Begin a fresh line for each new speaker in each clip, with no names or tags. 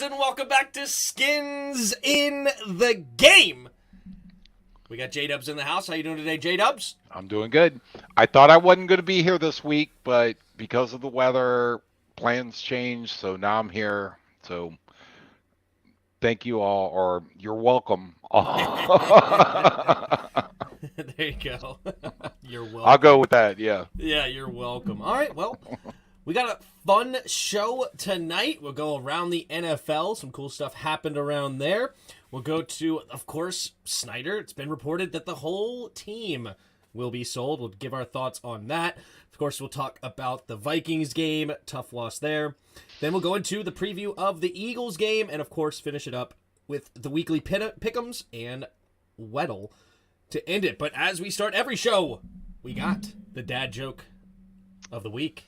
guys, and welcome back to Skins in the Game. We got J-Dubs in the house. How you doing today, J-Dubs?
I'm doing good. I thought I wasn't going to be here this week, but because of the weather, plans changed, so now I'm here. So thank you all, or you're welcome.
There you go. You're welcome.
I'll go with that, yeah.
Yeah, you're welcome. All right, well, we got a fun show tonight. We'll go around the NFL. Some cool stuff happened around there. We'll go to, of course, Snyder. It's been reported that the whole team will be sold. We'll give our thoughts on that. Of course, we'll talk about the Vikings game. Tough loss there. Then we'll go into the preview of the Eagles game. And, of course, finish it up with the weekly pick'ems and Weddle to end it. But as we start every show, we got the dad joke of the week.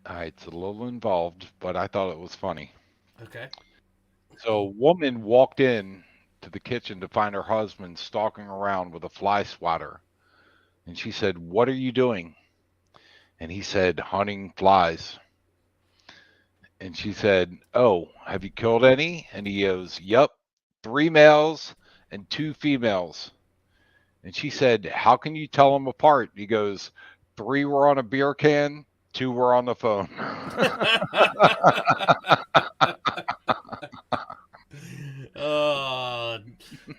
It's a little involved, but I thought it was funny.
Okay.
So a woman walked in to the kitchen to find her husband stalking around with a fly swatter. And she said, "What are you doing?" And he said, "Hunting flies." And she said, "Oh, have you killed any?" And he goes, "Yep, 3 males and 2 females." And she said, "How can you tell them apart?" He goes, 3 were on a beer can, 2 were on the phone.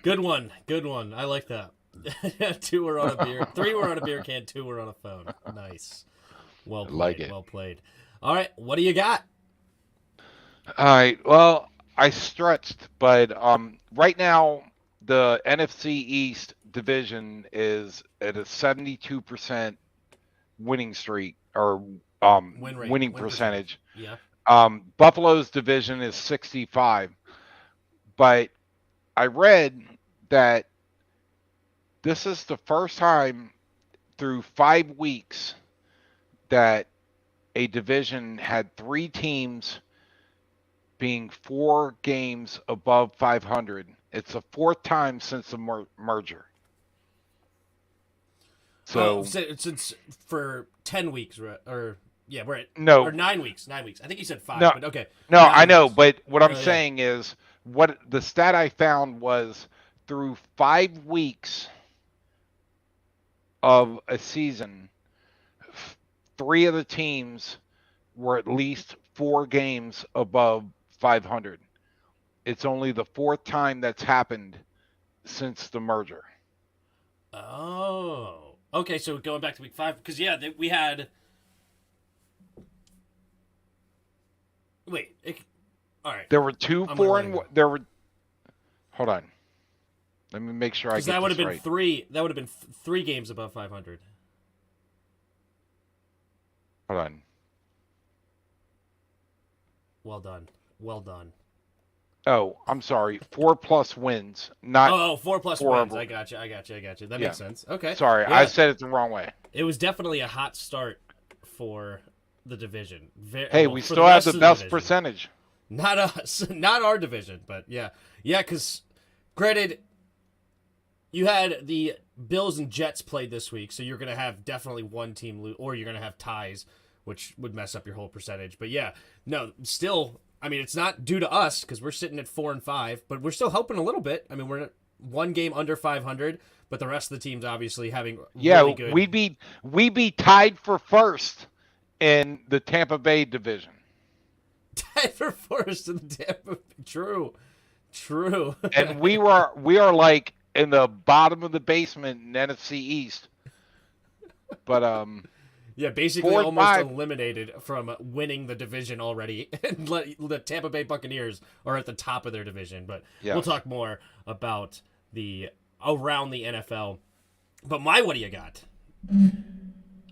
Good one. Good one. I like that. 2 were on a beer. 3 were on a beer can. 2 were on a phone. Nice. Well played.
Like it.
Well played. All right. What do you got?
All right. Well, I stretched, but right now the NFC East division is at a 72% winning streak or winning percentage.
Yeah.
Buffalo's division is 65. But I read that this is the first time through 5 weeks that a division had 3 teams being 4 games above 500. It's the 4th time since the merger. So
since for 10 weeks, or yeah, we're at
no,
or 9 weeks. 9 weeks. I think you said 5,
no,
but okay.
No,
9
I know,
weeks.
but what I'm saying is what the stat I found was through 5 weeks of a season, 3 of the teams were at least 4 games above 500. It's only the 4th time that's happened since the merger.
Oh. Okay, so going back to week 5, because we had. Wait. All right.
There were 2 4 and there were. Hold on. Let me make sure I get this right.
That would have been 3. That would have been 3 games above 500.
Hold on.
Well done. Well done.
Oh, I'm sorry. 4+ wins, not
4+ wins. I got you. That makes sense. Okay.
Sorry,
yeah.
I said it the wrong way.
It was definitely a hot start for the division.
We still have the best percentage.
Not us, not our division, but yeah, because granted, you had the Bills and Jets played this week, so you're gonna have definitely one team lose, or you're gonna have ties, which would mess up your whole percentage. But yeah, no, still. I mean, it's not due to us because we're sitting at 4 and 5, but we're still helping a little bit. I mean, we're at 1 game under 500, but the rest of the teams obviously having really good.
we be tied for first in the Tampa Bay division.
Tied for first in the Tampa. True.
And we are like in the bottom of the basement in NFC East. But
yeah, basically almost eliminated from winning the division already. And the Tampa Bay Buccaneers are at the top of their division. But We'll talk more about around the NFL. But what do you got?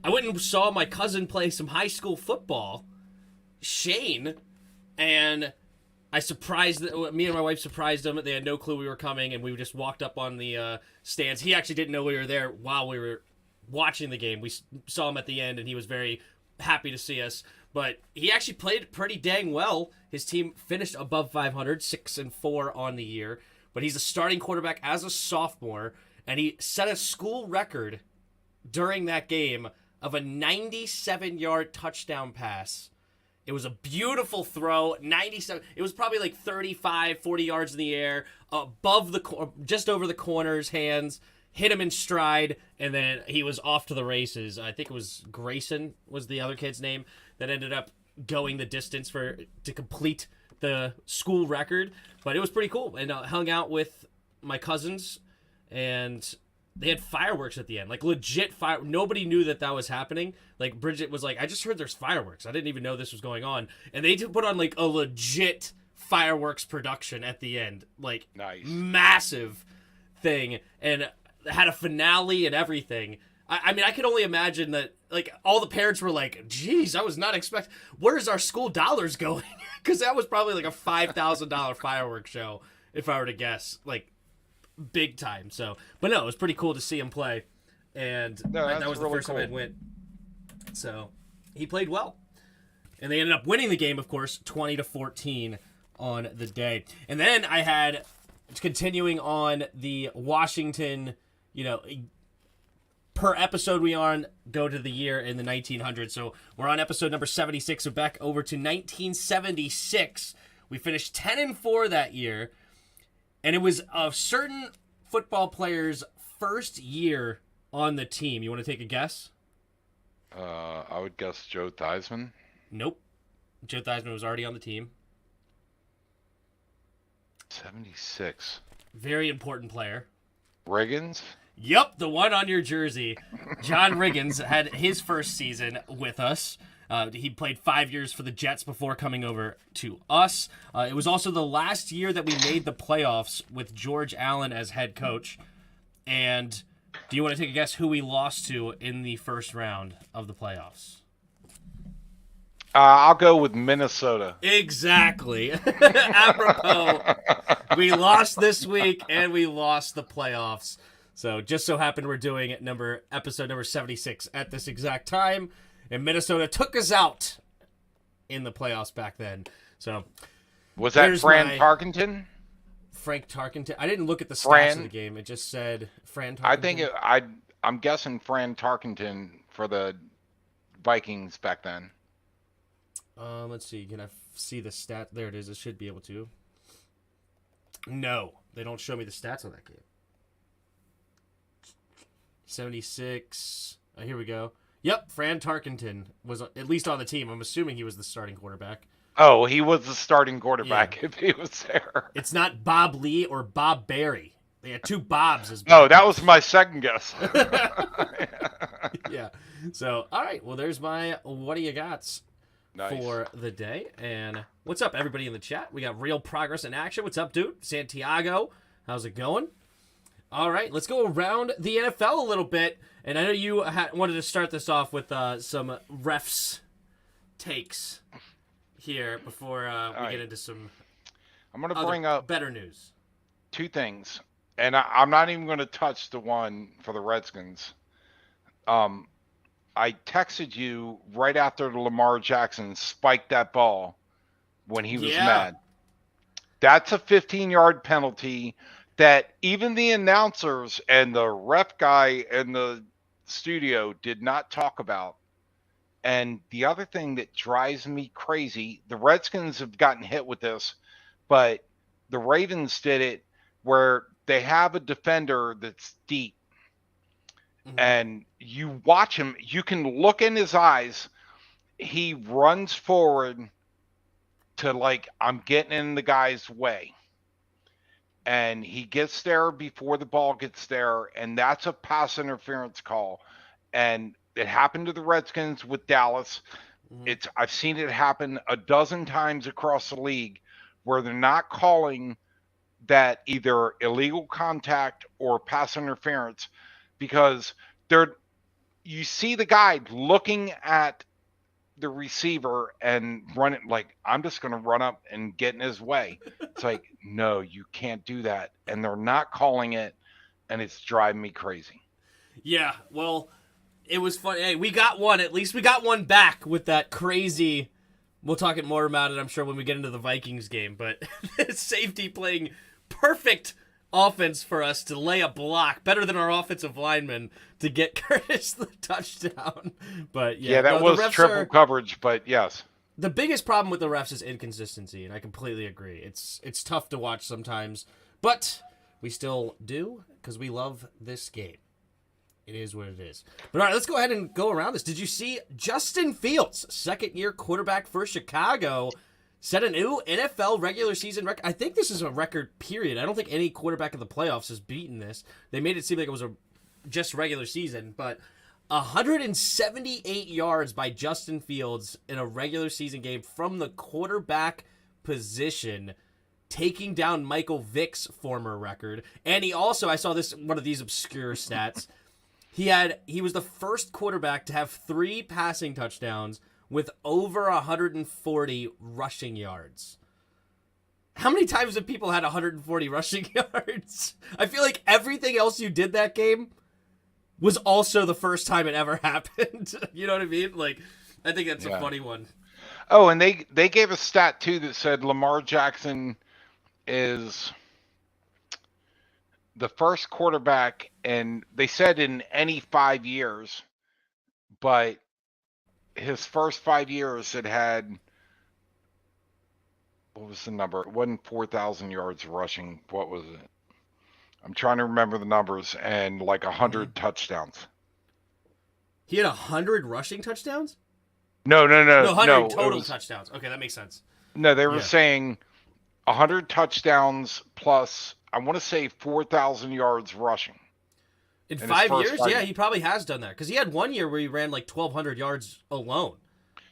I went and saw my cousin play some high school football, Shane, and me and my wife surprised them. They had no clue we were coming, and we just walked up on the stands. He actually didn't know we were there while we were watching the game. We saw him at the end, and he was very happy to see us. But he actually played pretty dang well. His team finished above 500, 6-4 on the year. But he's a starting quarterback as a sophomore, and he set a school record during that game of a 97-yard touchdown pass It was a beautiful throw, 97. It was probably like 35, 40 yards in the air, just over the corner's hands, hit him in stride, and then he was off to the races. I think it was Grayson was the other kid's name that ended up going the distance to complete the school record. But it was pretty cool, and hung out with my cousins, and they had fireworks at the end, like legit fire. Nobody knew that was happening. Like Bridget was like, I just heard there's fireworks. I didn't even know this was going on. And they put on like a legit fireworks production at the end, like
nice,
massive thing, and had a finale and everything. I mean, I could only imagine that like all the parents were like, geez, I was not expecting, where's our school dollars going? Because that was probably like a $5,000 fireworks show, if I were to guess, like big time. So, but no, it was pretty cool to see him play, and that was really the first time I went. So he played well, and they ended up winning the game, of course, 20-14 on the day. And then I had, continuing on the Washington, per episode we on, go to the year in the 1900s. So we're on episode number 76, so back over to 1976. We finished 10-4 that year, and it was a certain football player's first year on the team. You want to take a guess?
I would guess Joe Theismann.
Nope. Joe Theismann was already on the team.
76.
Very important player.
Riggins?
Yep, the one on your jersey. John Riggins had his first season with us. He played 5 years for the Jets before coming over to us. It was also the last year that we made the playoffs with George Allen as head coach. And do you want to take a guess who we lost to in the first round of the playoffs?
I'll go with Minnesota.
Exactly. Apropos, we lost this week and we lost the playoffs. So just so happened we're doing episode number 76 at this exact time, and Minnesota took us out in the playoffs back then. So
was that Fran Tarkenton?
Frank Tarkenton. I didn't look at the stats of the game. It just said Fran Tarkenton.
I'm guessing Fran Tarkenton for the Vikings back then.
Let's see. Can I see the stat? There it is. It should be able to. No, they don't show me the stats on that game. 76. Here we go. Yep, Fran Tarkenton was at least on the team. I'm assuming he was the starting quarterback.
Oh, he was the starting quarterback if he was there.
It's not Bob Lee or Bob Barry. They had two Bobs as
No, that was my second guess.
Yeah. So, all right. Well, there's my what do you got for the day. And what's up, everybody in the chat? We got Real Progress in Action. What's up, dude? Santiago, how's it going? All right, let's go around the NFL a little bit. And I know you wanted to start this off with some refs takes here before we get into some
I'm going to bring up
better news.
Two things. And I'm not even going to touch the one for the Redskins. I texted you right after Lamar Jackson spiked that ball when he was mad. That's a 15-yard penalty that even the announcers and the ref guy in the studio did not talk about. And the other thing that drives me crazy, the Redskins have gotten hit with this, but the Ravens did it where they have a defender that's deep. Mm-hmm. And you watch him, you can look in his eyes. He runs forward to like, I'm getting in the guy's way. And he gets there before the ball gets there, and that's a pass interference call. And it happened to the Redskins with Dallas. Mm-hmm. I've seen it happen a dozen times across the league where they're not calling that either illegal contact or pass interference because you see the guy looking at the receiver and run it like, I'm just going to run up and get in his way. It's like, no, you can't do that. And they're not calling it, and it's driving me crazy.
Yeah, well, it was fun. Hey, we got one. At least we got one back with that crazy. We'll talk more about it, I'm sure, when we get into the Vikings game. But safety playing perfect offense for us to lay a block, better than our offensive lineman, to get Curtis the touchdown. But yeah,
that was triple coverage, but yes.
The biggest problem with the refs is inconsistency, and I completely agree. It's tough to watch sometimes, but we still do because we love this game. It is what it is. But all right, let's go ahead and go around this. Did you see Justin Fields, second-year quarterback for Chicago, set a new NFL regular season record? I think this is a record period. I don't think any quarterback in the playoffs has beaten this. They made it seem like it was just regular season, but 178 yards by Justin Fields in a regular season game from the quarterback position, taking down Michael Vick's former record. And he also, I saw this, one of these obscure stats, he was the first quarterback to have 3 passing touchdowns with over 140 rushing yards. How many times have people had 140 rushing yards? I feel like everything else you did that game was also the first time it ever happened. You know what I mean? Like, I think that's a funny one.
Oh, and they gave a stat, too, that said Lamar Jackson is the first quarterback, and they said in any 5 years, but his first 5 years had, what was the number? It wasn't 4,000 yards rushing. What was it? I'm trying to remember the numbers, and like 100 touchdowns.
He had 100 rushing touchdowns?
No,
100 total touchdowns. Okay, that makes sense.
No, they were saying 100 touchdowns plus, I want to say 4,000 yards rushing.
In 5 years? Yeah, he probably has done that. Because he had 1 year where he ran like 1,200 yards alone.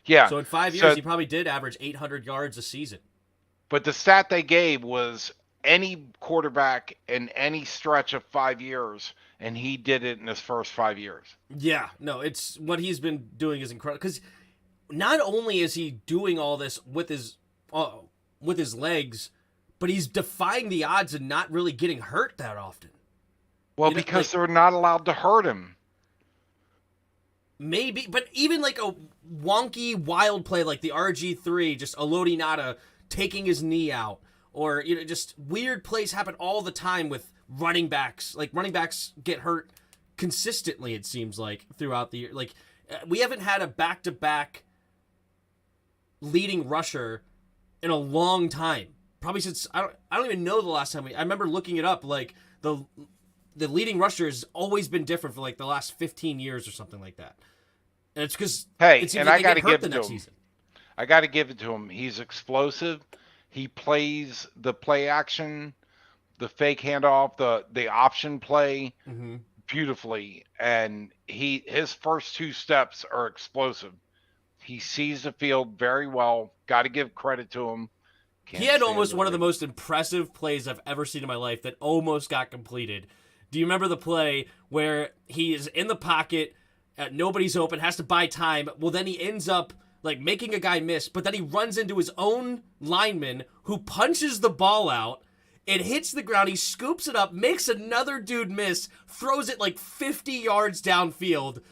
Yeah.
So in 5 years, he probably did average 800 yards a season.
But the stat they gave was any quarterback in any stretch of 5 years, and he did it in his first 5 years.
Yeah, no, it's what he's been doing is incredible. Because not only is he doing all this with his legs, but he's defying the odds and not really getting hurt that often.
Well, because they're not allowed to hurt him.
Maybe, but even like a wonky, wild play like the RG3, just Elodie Nada taking his knee out, or just weird plays happen all the time with running backs. Like, running backs get hurt consistently, it seems like, throughout the year. Like, we haven't had a back-to-back leading rusher in a long time. Probably since, I don't even know the last time I remember looking it up. Like, the leading rusher has always been different for like the last 15 years or something like that. And it's because
I got to give it to him. I got to give it to him. He's explosive. He plays the play action, the fake handoff, the option play beautifully. And his first 2 steps are explosive. He sees the field very well. Got to give credit to him.
He had almost one of the most impressive plays I've ever seen in my life that almost got completed. Do you remember the play where he is in the pocket, nobody's open, has to buy time? Well, then he ends up like making a guy miss, but then he runs into his own lineman who punches the ball out. It hits the ground. He scoops it up, makes another dude miss, throws it like 50 yards downfield.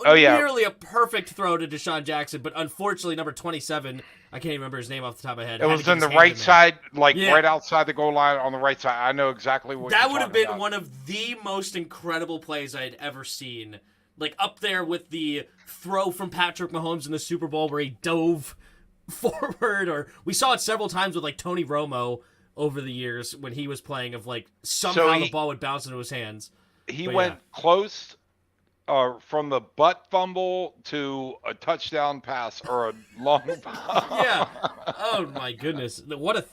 Oh, yeah. Nearly a perfect throw to Deshaun Jackson, but unfortunately, number 27, I can't even remember his name off the top of my head.
It was on the right side, right outside the goal line on the right side. I know exactly what you're talking about. That would have been
one of the most incredible plays I had ever seen. Like, up there with the throw from Patrick Mahomes in the Super Bowl where he dove forward, or we saw it several times with, like, Tony Romo over the years when he was playing, of, like, somehow the ball would bounce into his hands.
He went close from the butt fumble to a touchdown pass or a long
Yeah. Oh, my goodness. What a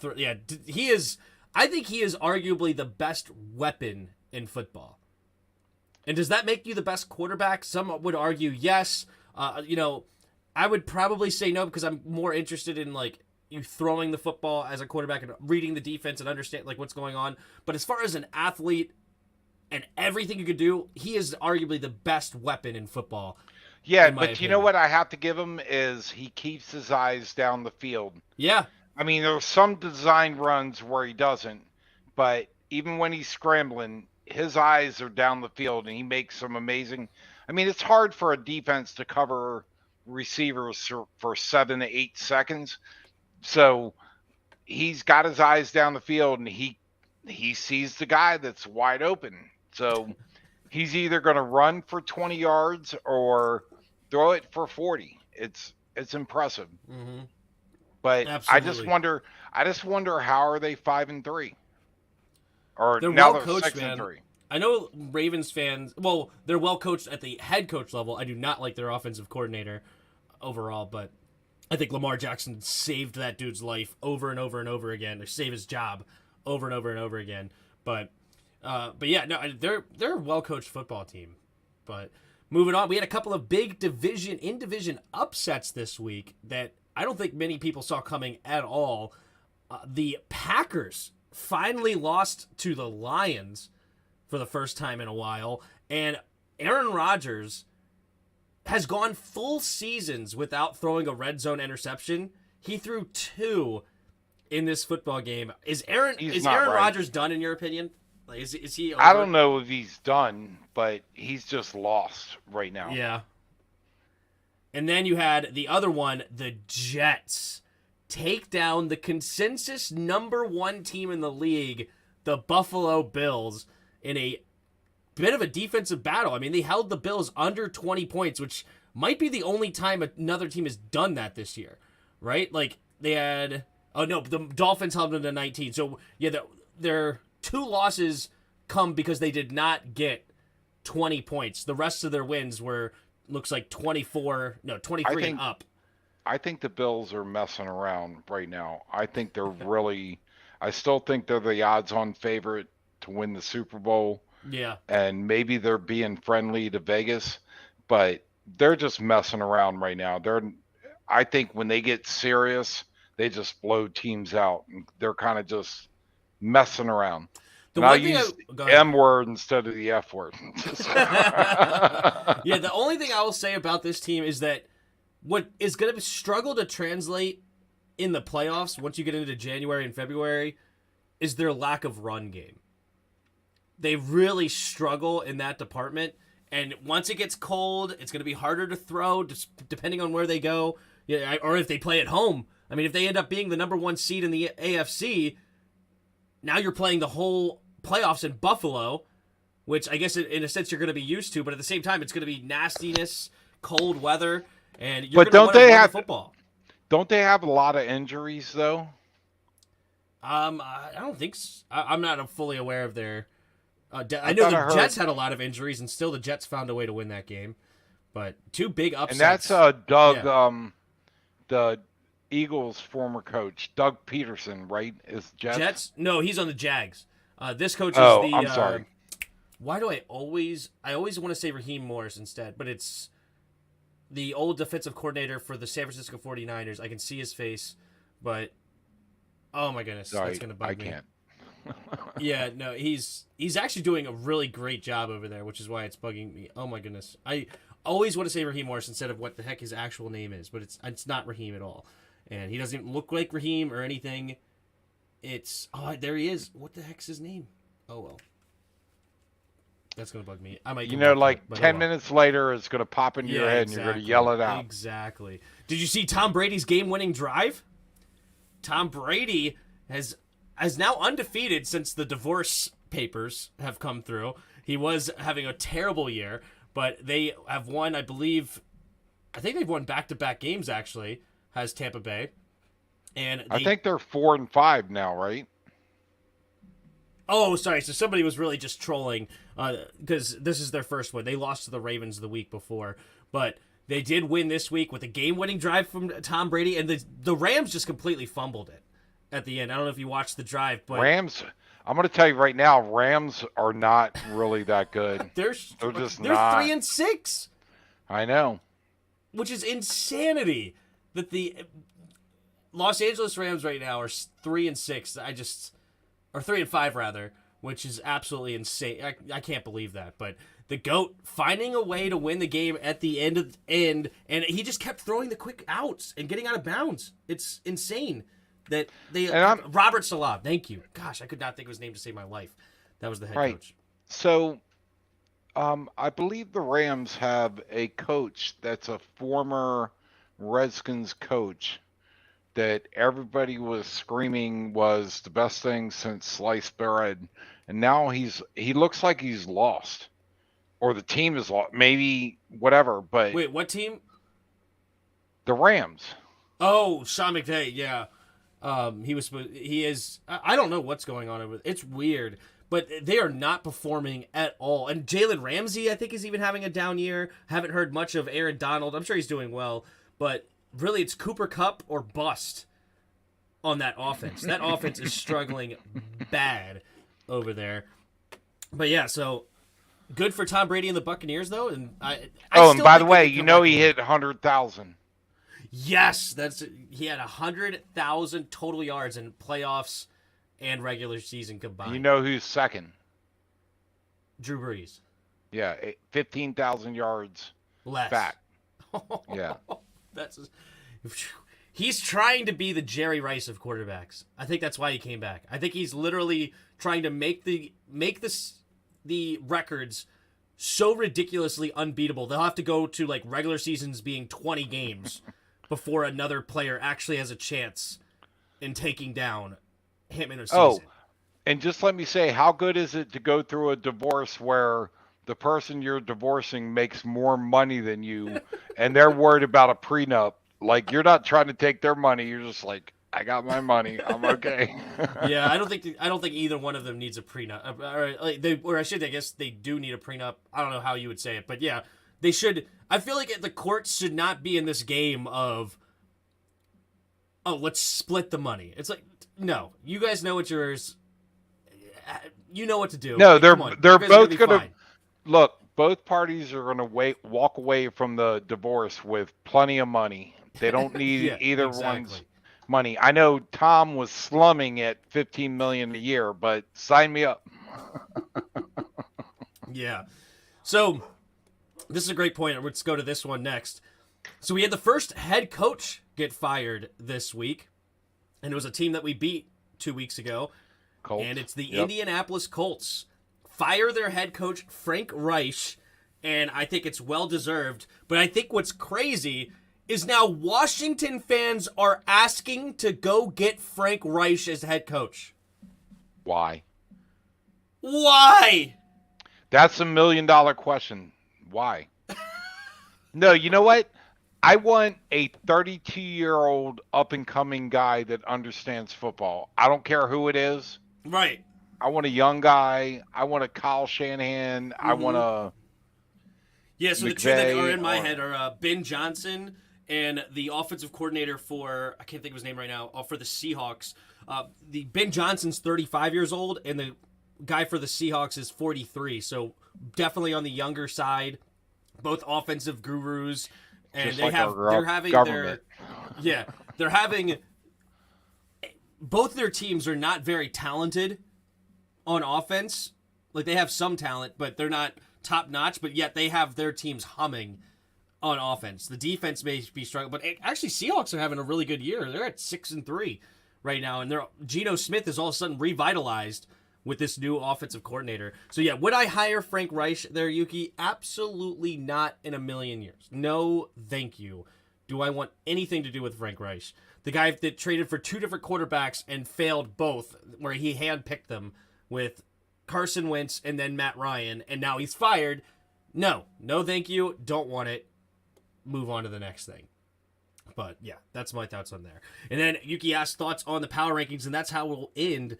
he is, I think he is arguably the best weapon in football. And does that make you the best quarterback? Some would argue yes. I would probably say no because I'm more interested in like you throwing the football as a quarterback and reading the defense and understand like what's going on. But as far as an athlete and everything you could do, he is arguably the best weapon in football.
Yeah, but you know what I have to give him is he keeps his eyes down the field.
Yeah.
I mean, there's some design runs where he doesn't, but even when he's scrambling, his eyes are down the field, and he makes some amazing. I mean, it's hard for a defense to cover receivers for 7 to 8 seconds. So he's got his eyes down the field, and he sees the guy that's wide open. So he's either going to run for 20 yards or throw it for 40. it's impressive.
Mm-hmm.
But
Absolutely.
I just wonder how are they 5-3, or
They're
now
well
they're
coached,
six and
man.
three.
I know Ravens fans. Well, they're well coached at the head coach level. I do not like their offensive coordinator overall, but I think Lamar Jackson saved that dude's life over and over and over again, or save his job over and over and over again. But yeah, no, they're a well coached football team. But moving on, we had a couple of big in division upsets this week that I don't think many people saw coming at all. The Packers finally lost to the Lions for the first time in a while, and Aaron Rodgers has gone full seasons without throwing a red zone interception. He threw 2 in this football game. Is Aaron Rodgers done in your opinion? Like, is he over?
I don't know if he's done, but he's just lost right now.
Yeah. And then you had the other one, the Jets take down the consensus #1 team in the league, the Buffalo Bills, in a bit of a defensive battle. I mean, they held the Bills under 20 points, which might be the only time another team has done that this year, right? Like, they had... Oh, no, the Dolphins held them to 19. So, yeah, their 2 losses come because they did not get 20 points. The rest of their wins were, looks like 23 and up.
I think the Bills are messing around right now. I think they're really... I still think they're the odds-on favorite to win the Super Bowl.
Yeah.
And maybe they're being friendly to Vegas, but they're just messing around right now. I think when they get serious, they just blow teams out. And they're kind of just messing around. I'll use M word instead of the F word.
Yeah, the only thing I will say about this team is that what is going to struggle to translate in the playoffs once you get into January and February is their lack of run game. They really struggle in that department, and once it gets cold, it's going to be harder to throw, just depending on where they go, or if they play at home. I mean, if they end up being the #1 seed in the AFC, now you're playing the whole playoffs in Buffalo, which I guess in a sense you're going to be used to, but at the same time, it's going to be nastiness, cold weather, and you're going to want to football.
Don't they have a lot of injuries, though?
I don't think so. I'm not fully aware of their... I know the Jets had a lot of injuries, and still the Jets found a way to win that game. But 2 big upsets.
And that's Doug, the Eagles' former coach, Doug Peterson, right? Is Jets?
No, he's on the Jags. This coach is the...
I'm sorry.
Why do I always want to say Raheem Morris instead, but it's the old defensive coordinator for the San Francisco 49ers. I can see his face, but oh my goodness, that's going to bug me. I can't. Yeah, no, he's actually doing a really great job over there, which is why it's bugging me. Oh my goodness. I always want to say Raheem Morris instead of what the heck his actual name is, but it's not Raheem at all. And he doesn't look like Raheem or anything. There he is. What the heck's his name? Oh well. That's going to bug me. I might
10 minutes later, it's going to pop into your head and you're going to yell it out.
Exactly. Did you see Tom Brady's game-winning drive? Tom Brady has now undefeated since the divorce papers have come through. He was having a terrible year, but they have won, I think they've won back-to-back games, actually, has Tampa Bay. And
I think they're 4-5 now, right?
Oh, sorry. So somebody was really just trolling because this is their first win. They lost to the Ravens the week before, but they did win this week with a game-winning drive from Tom Brady, and the Rams just completely fumbled it at the end. I don't know if you watched the drive, but
Rams. I'm going to tell you right now, Rams are not really that good. They're just not.
They're 3-6.
I know,
which is insanity. That the Los Angeles Rams right now are 3-6. Or 3-5 rather, which is absolutely insane. I can't believe that. But the GOAT finding a way to win the game at the end, and he just kept throwing the quick outs and getting out of bounds. It's insane that Robert Saleh. Thank you. Gosh, I could not think of his name to save my life. That was the head coach.
So, I believe the Rams have a coach that's a former Redskins coach that everybody was screaming was the best thing since sliced bread, and now he looks like he's lost, or the team is lost, maybe whatever. But
wait, what team?
The Rams.
Oh, Sean McVay, yeah. He is. I don't know what's going on over. It's weird, but they are not performing at all. And Jalen Ramsey, I think, is even having a down year. Haven't heard much of Aaron Donald. I'm sure he's doing well, but really, it's Cooper Kupp or bust on that offense. That offense is struggling bad over there. But yeah, so good for Tom Brady and the Buccaneers, though. And
and by the way, he hit 100,000.
Yes, he had 100,000 total yards in playoffs and regular season combined.
You know who's second?
Drew Brees.
Yeah, 15,000 yards
less.
Back. Yeah.
He's trying to be the Jerry Rice of quarterbacks. I think that's why he came back. I think he's literally trying to make the records so ridiculously unbeatable. They'll have to go to like regular seasons being 20 games before another player actually has a chance in taking down him in a season.
Oh, and just let me say, how good is it to go through a divorce where the person you're divorcing makes more money than you, and they're worried about a prenup? Like, you're not trying to take their money. You're just like, I got my money. I'm okay.
Yeah, I don't think either one of them needs a prenup. I guess they do need a prenup. I don't know how you would say it, but yeah, they should. I feel like the courts should not be in this game of, oh, let's split the money. It's like, no, you guys know what yours. You know what to do.
No, they're both gonna look. Both parties are gonna walk away from the divorce with plenty of money. They don't need either one's money. I know Tom was slumming at $15 million a year, but sign me up.
Yeah. So this is a great point. Let's go to this one next. So we had the first head coach get fired this week, and it was a team that we beat 2 weeks ago.
Colts.
And it's the Indianapolis Colts. Fire their head coach, Frank Reich, and I think it's well-deserved. But I think what's crazy is now Washington fans are asking to go get Frank Reich as head coach.
Why?
Why?
That's $1 million question. Why? No, you know what? I want a 32-year-old up-and-coming guy that understands football. I don't care who it is.
Right.
I want a young guy. I want a Kyle Shanahan. I want a
so McVay, the two that are in my head are Ben Johnson and the offensive coordinator for, I can't think of his name right now, for the Seahawks. The Ben Johnson's 35 years old, and the guy for the Seahawks is 43. So definitely on the younger side. Both offensive gurus, and they're having both their teams are not very talented on offense. Like, they have some talent, but they're not top notch. But yet they have their teams humming on offense. The defense may be struggling, but actually Seahawks are having a really good year. They're at 6-3 right now, and Geno Smith is all of a sudden revitalized with this new offensive coordinator. So yeah, would I hire Frank Reich there, Yuki? Absolutely not in a million years. No, thank you. Do I want anything to do with Frank Reich? The guy that traded for two different quarterbacks and failed both, where he handpicked them with Carson Wentz and then Matt Ryan, and now he's fired. No, thank you. Don't want it. Move on to the next thing. But yeah, that's my thoughts on there. And then Yuki asked thoughts on the power rankings, and that's how we'll end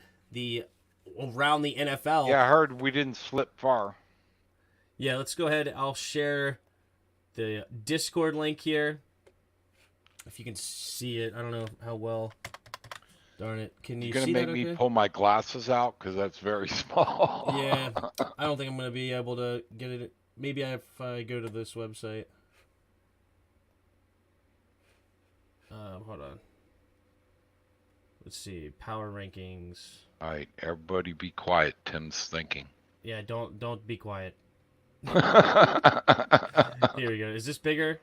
around the NFL.
Yeah, I heard we didn't slip far.
Yeah, let's go ahead. I'll share the Discord link here. If you can see it. I don't know how well. Darn it. Can you see that? You're going to make
me pull my glasses out because that's very small.
Yeah. I don't think I'm going to be able to get it. Maybe if I go to this website. Hold on. Let's see. Power rankings.
All right. Everybody be quiet. Tim's thinking.
Yeah, don't be quiet. Here we go. Is this bigger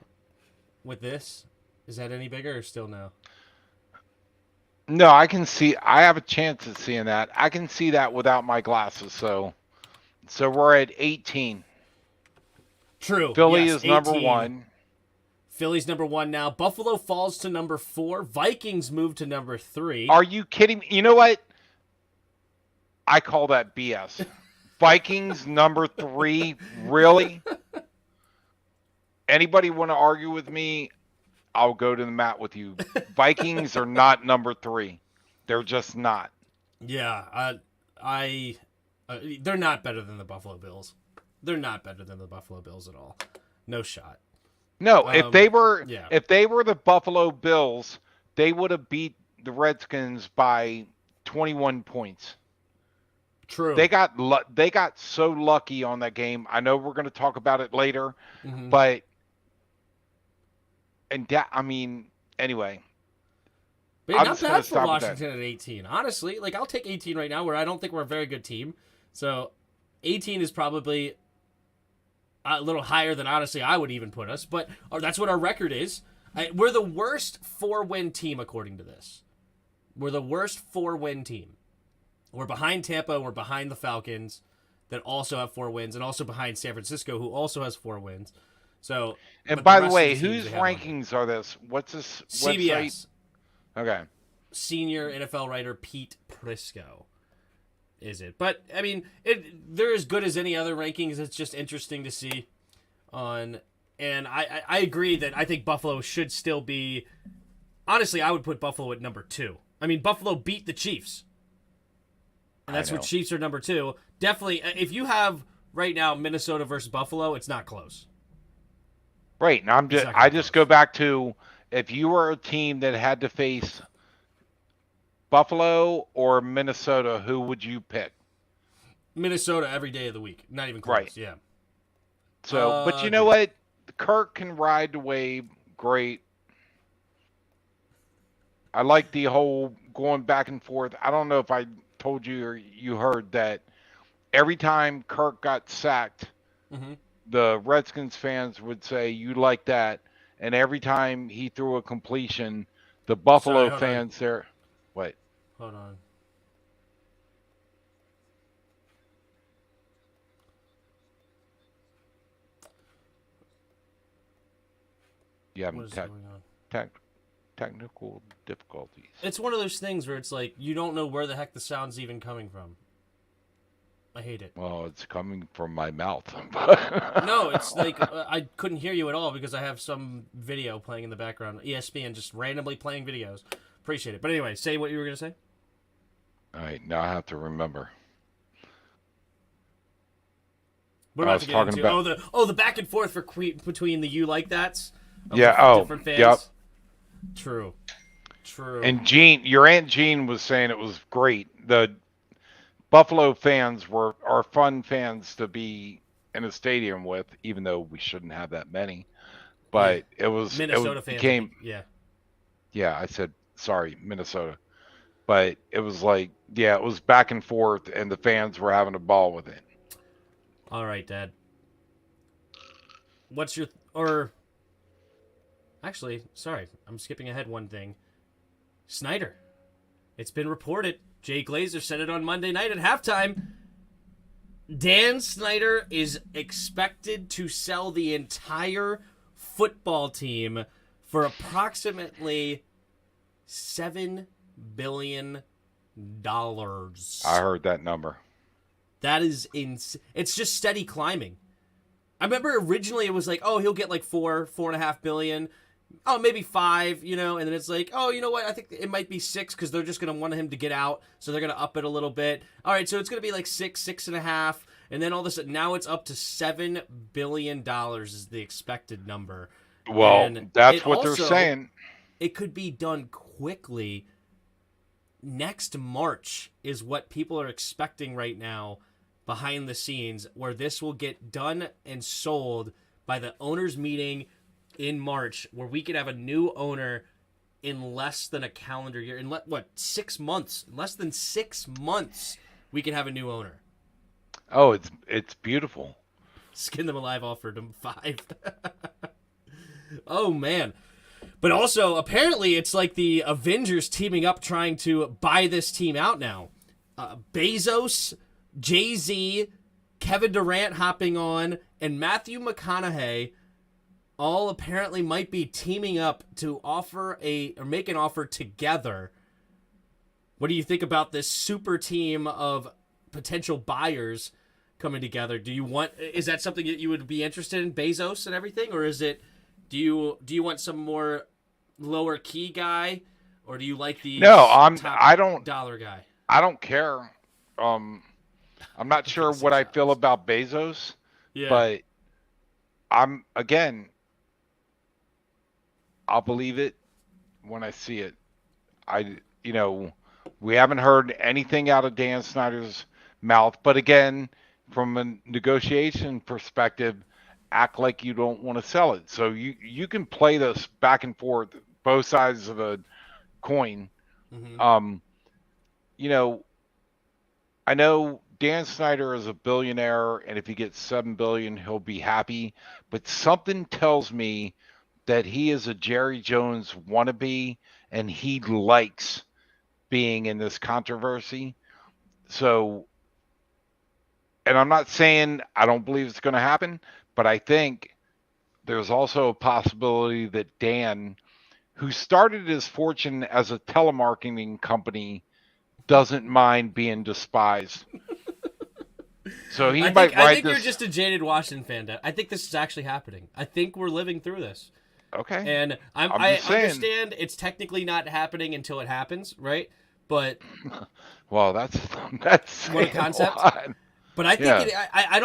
with this? Is that any bigger or still no?
No, I can see. I have a chance at seeing that. I can see that without my glasses. So we're at 18.
True.
Philly is 18. Number 1.
Philly's number 1 now. Buffalo falls to number 4. Vikings move to number 3.
Are you kidding me? You know what? I call that BS. Vikings number 3. Really? Anybody want to argue with me? I'll go to the mat with you. Vikings are not number 3. They're just not.
Yeah, they're not better than the Buffalo Bills. They're not better than the Buffalo Bills at all. No shot.
No, if they were the Buffalo Bills, they would have beat the Redskins by 21 points.
True.
They got so lucky on that game. I know we're going to talk about it later, but anyway.
But not bad for Washington at 18. Honestly, like I'll take 18 right now, where I don't think we're a very good team. So 18 is probably a little higher than honestly I would even put us, but that's what our record is. We're the worst 4-win team according to this. We're the worst 4-win team. We're behind Tampa. We're behind the Falcons that also have 4 wins, and also behind San Francisco, who also has 4 wins. So,
and by the way, whose rankings are this? What's this
CBS.
Website? Okay.
Senior NFL writer Pete Prisco is it. But, I mean, they're as good as any other rankings. It's just interesting to see. And I agree that I think Buffalo should still be... Honestly, I would put Buffalo at number 2. I mean, Buffalo beat the Chiefs. And that's what Chiefs are number 2. Definitely, if you have right now Minnesota versus Buffalo, it's not close.
Right. And I just go back to, if you were a team that had to face Buffalo or Minnesota, who would you pick?
Minnesota every day of the week. Not even close.
Right.
Yeah.
So, but you know what? Kirk can ride the wave. Great. I like the whole going back and forth. I don't know if I told you or you heard that every time Kirk got sacked, the Redskins fans would say, "You like that?" And every time he threw a completion, the Buffalo fans there. Wait.
Hold on.
Yeah, technical difficulties.
It's one of those things where it's like you don't know where the heck the sound's even coming from. I hate it.
Well, it's coming from my mouth.
No, it's like I couldn't hear you at all because I have some video playing in the background. ESPN just randomly playing videos. Appreciate it. But anyway, say what you were going to say.
All right, now I have to remember.
What about to get into? The back and forth between the you like that's. Different fans.
Yep.
True.
And your Aunt Jean was saying it was great. The Buffalo fans are fun fans to be in a stadium with, even though we shouldn't have that many. But it was
Minnesota fans.
Yeah, I said sorry, Minnesota. But it was like, it was back and forth, and the fans were having a ball with it.
All right, Dad. Actually, sorry, I'm skipping ahead one thing. Snyder. It's been reported. Jay Glazer said it on Monday night at halftime. Dan Snyder is expected to sell the entire football team for approximately $7 billion.
I heard that number.
That is it's just steady climbing. I remember originally it was like, oh, he'll get like $4.5 billion. Oh, maybe 5, and then it's like, oh, you know what? I think it might be 6 because they're just going to want him to get out, so they're going to up it a little bit. All right, so it's going to be like 6.5, and then all of a sudden now it's up to $7 billion is the expected number.
Well, that's what they're saying.
It could be done quickly. Next March is what people are expecting right now behind the scenes, where this will get done and sold by the owners' meeting in March, where we could have a new owner in less than a calendar year. In 6 months? In less than 6 months, we could have a new owner.
Oh, it's beautiful.
Skin Them Alive offered him 5. Oh, man. But also, apparently, it's like the Avengers teaming up trying to buy this team out now. Bezos, Jay-Z, Kevin Durant hopping on, and Matthew McConaughey all apparently might be teaming up to make an offer together. What do you think about this super team of potential buyers coming together? Is that something that you would be interested in, Bezos and everything, or is it do you want some more lower key guy, or do you like the
I don't
dollar guy?
I don't care. I'm not sure what I feel about Bezos, but I'll believe it when I see it. We haven't heard anything out of Dan Snyder's mouth, but again, from a negotiation perspective, act like you don't want to sell it. So you can play this back and forth, both sides of the coin. Mm-hmm. I know Dan Snyder is a billionaire, and if he gets $7 billion, he'll be happy. But something tells me that he is a Jerry Jones wannabe, and he likes being in this controversy. So, and I'm not saying I don't believe it's going to happen, but I think there's also a possibility that Dan, who started his fortune as a telemarketing company, doesn't mind being despised. So I
think you're just a jaded Washington fan. I think this is actually happening. I think we're living through this.
Okay.
And I understand it's technically not happening until it happens, right? But
well, that's
what a concept. But I think I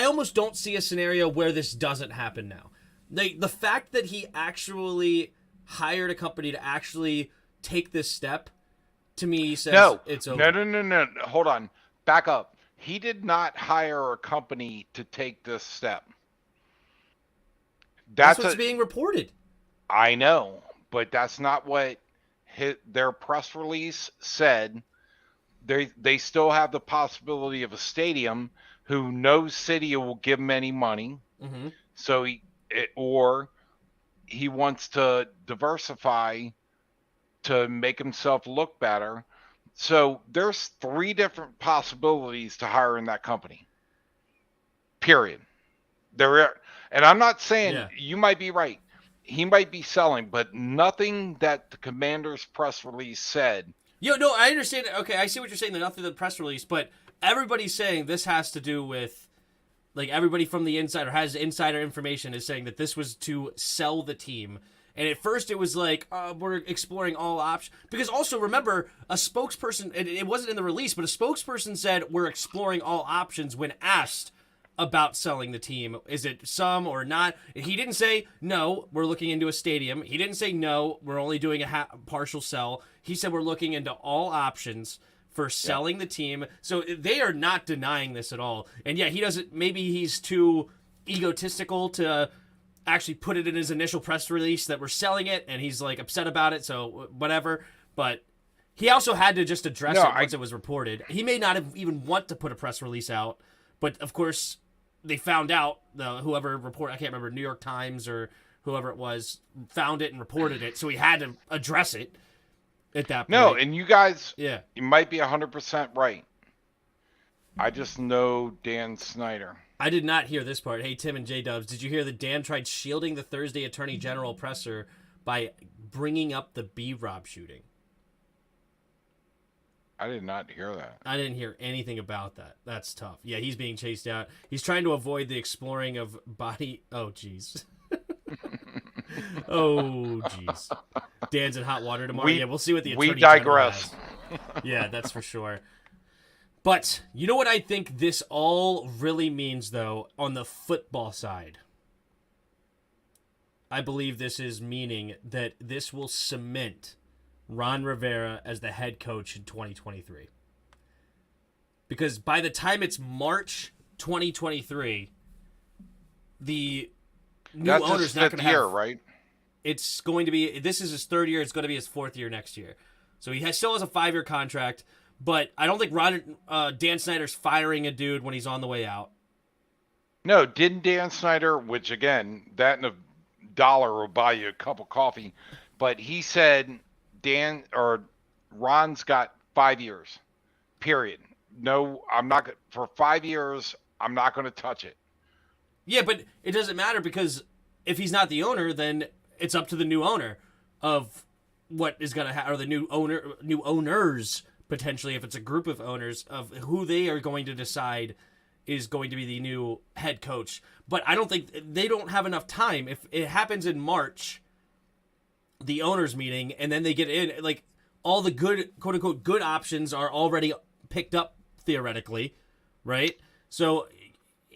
almost don't see a scenario where this doesn't happen now. The fact that he actually hired a company to actually take this step, to me says it's over.
No. Hold on. Back up. He did not hire a company to take this step.
That's what's being reported.
I know, but that's not what their press release said. They still have the possibility of a stadium who no city will give him any money. Mm-hmm. So he wants to diversify to make himself look better. So there's 3 different possibilities to hire in that company. Period. And I'm not saying you might be right. He might be selling, but nothing that the Commander's press release said.
No, I understand. Okay, I see what you're saying. Nothing in the press release, but everybody's saying this has to do with, like, everybody from the inside or has insider information is saying that this was to sell the team. And at first it was like, we're exploring all options. Because also, remember, a spokesperson, it wasn't in the release, but a spokesperson said we're exploring all options when asked about selling the team. Is it some or not? He didn't say, no, we're looking into a stadium. He didn't say, no, we're only doing a partial sell. He said we're looking into all options for selling the team. So they are not denying this at all. And maybe he's too egotistical to actually put it in his initial press release that we're selling it, and he's like upset about it, so whatever. But he also had to just address it once it was reported. He may not have even want to put a press release out, but of course they found out, whoever reported, I can't remember, New York Times or whoever it was, found it and reported it, so he had to address it at that point.
No, and you guys, you might be 100% right. I just know Dan Snyder.
I did not hear this part. Hey, Tim and J-Dubs, did you hear that Dan tried shielding the Thursday Attorney General presser by bringing up the B-Rob shooting?
I did not hear that.
I didn't hear anything about that. That's tough. Yeah, he's being chased out. He's trying to avoid the exploring of body... Oh, jeez. Oh, jeez. Dan's in hot water tomorrow. We'll see what the Attorney General has. Yeah, that's for sure. But you know what I think this all really means, though, on the football side? I believe this is meaning that this will cement Ron Rivera as the head coach in 2023. Because by the time it's March 2023, the new owner's not going to have...
year, right?
It's going to be... This is his 3rd year. It's going to be his 4th year next year. So he still has a 5-year contract. But I don't think Dan Snyder's firing a dude when he's on the way out.
No, didn't Dan Snyder, which again, that and $1 will buy you a cup of coffee, but he said Ron's got 5 years, period. No, for 5 years, I'm not going to touch it.
Yeah, but it doesn't matter because if he's not the owner, then it's up to the new owner of what is going to happen, or the new owners, potentially, if it's a group of owners, of who they are going to decide is going to be the new head coach. But I don't think they don't have enough time. If it happens in March, the owners meeting, and then they get in, like, all the good, quote unquote, good options are already picked up theoretically, right? So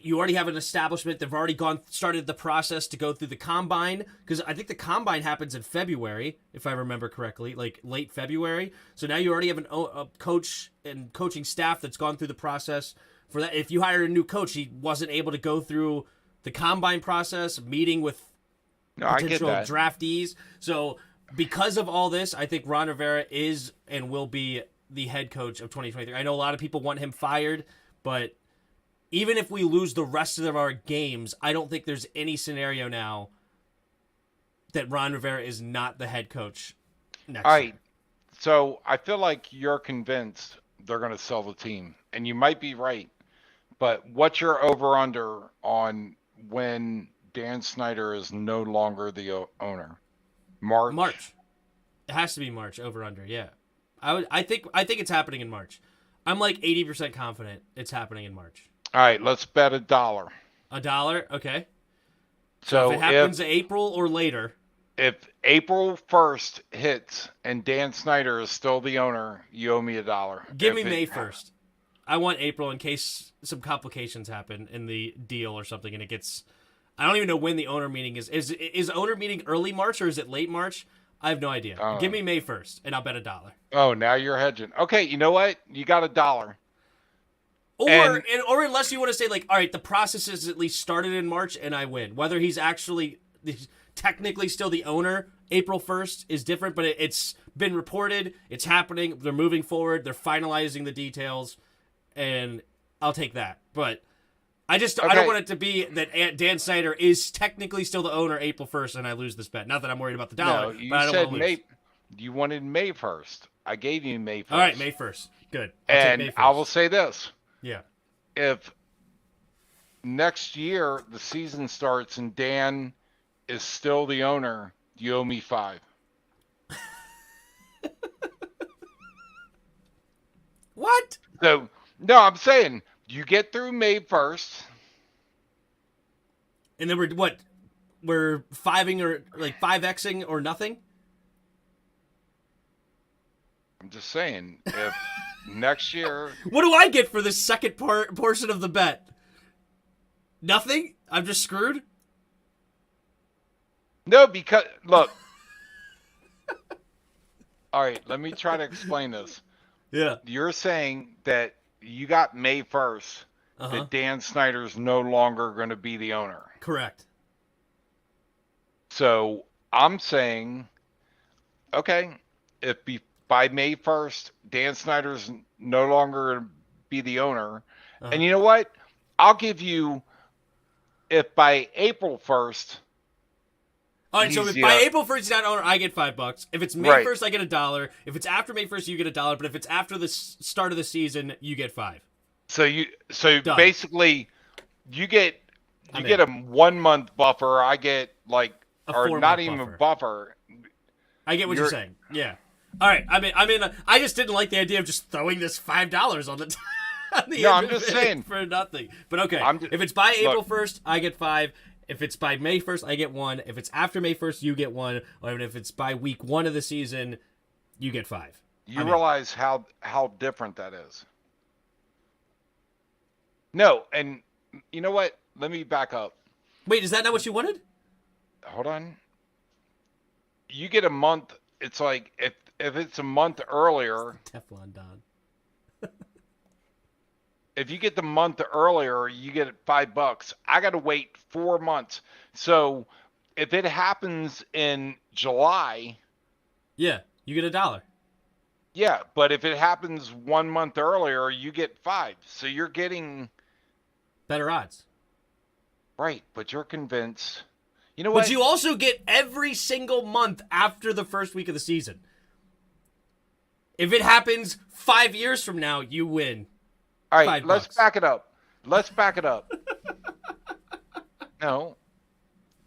you already have an establishment. They've already started the process to go through the combine, because I think the combine happens in February, if I remember correctly, like late February. So now you already have a coach and coaching staff that's gone through the process for that. If you hire a new coach, he wasn't able to go through the combine process, meeting with potential draftees. So because of all this, I think Ron Rivera is and will be the head coach of 2023. I know a lot of people want him fired, but even if we lose the rest of our games, I don't think there's any scenario now that Ron Rivera is not the head coach next year.
So I feel like you're convinced they're going to sell the team, and you might be right. But what's your over/under on when Dan Snyder is no longer the owner?
March. It has to be March, over/under. Yeah, I think it's happening in March. I'm like 80% confident it's happening in March.
All right, let's bet $1.
$1? Okay. So if it happens in April or later.
If April 1st hits and Dan Snyder is still the owner, you owe me $1.
Give me May 1st. I want April in case some complications happen in the deal or something, and it gets... I don't even know when the owner meeting is. Is owner meeting early March or is it late March? I have no idea. Give me May 1st, and I'll bet $1.
Oh, now you're hedging. Okay, you know what? You got $1.
Or unless you want to say, like, all right, the process is at least started in March and I win. Whether he's technically still the owner, April 1st is different, but it's been reported. It's happening. They're moving forward. They're finalizing the details, and I'll take that. But I don't want it to be that Dan Snyder is technically still the owner April 1st and I lose this bet. Not that I'm worried about the dollar,
no, you
but I don't
said
want to lose.
You wanted May 1st. I gave you May 1st.
All right, May 1st. Good.
I will say this.
Yeah.
If next year the season starts and Dan is still the owner, you owe me $5.
What?
So, no, I'm saying you get through May 1st.
And then we're 5xing or nothing?
I'm just saying, if next year...
What do I get for this second portion of the bet? Nothing? I'm just screwed?
No, because, look. All right, let me try to explain this.
Yeah.
You're saying that you got May 1st, that Dan Snyder's no longer going to be the owner.
Correct.
So I'm saying, okay, if by May 1st, Dan Snyder's no longer going to be the owner. And you know what? I'll give you, if by April 1st.
All right, so if by April 1st he's not owner, I get $5. If it's May 1st, I get $1. If it's after May 1st, you get $1. But if it's after the start of the season, you get $5.
So basically, you get a 1 month buffer. I get or not even buffer.
I get what you're saying. Yeah. All right. I just didn't like the idea of just throwing this $5 on the.
No, I'm just saying
for nothing. But okay, if it's by April 1st, I get $5. If it's by May 1st, I get $1. If it's after May 1st, you get $1. Or if it's by week 1 of the season, you get $5.
You realize how different that is. No, and you know what? Let me back up.
Wait, is that not what you wanted?
Hold on. You get a month. It's like if it's a month earlier.
Teflon Don.
If you get the month earlier, you get $5. I got to wait 4 months. So if it happens in July.
Yeah, you get $1.
Yeah, but if it happens 1 month earlier, you get $5. So you're getting
better odds.
Right, but you're convinced. You know what?
But you also get every single month after the first week of the season. If it happens 5 years from now, you win.
All right, let's back it up. No,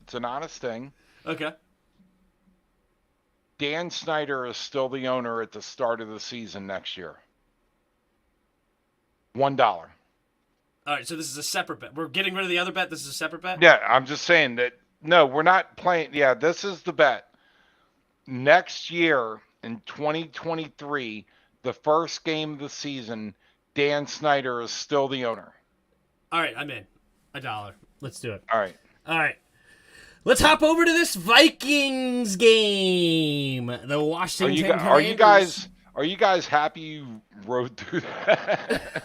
it's an honest thing.
Okay.
Dan Snyder is still the owner at the start of the season next year. $1.
All right, so this is a separate bet. We're getting rid of the other bet. This is a separate bet?
Yeah, I'm just saying that, no, we're not playing. Yeah, this is the bet. next year in 2023, the first game of the season, Dan Snyder is still the owner.
All right, I'm in. $1. Let's do it.
All right.
Let's hop over to this Vikings game. The Washington Commanders.
Are you guys happy you rode through that?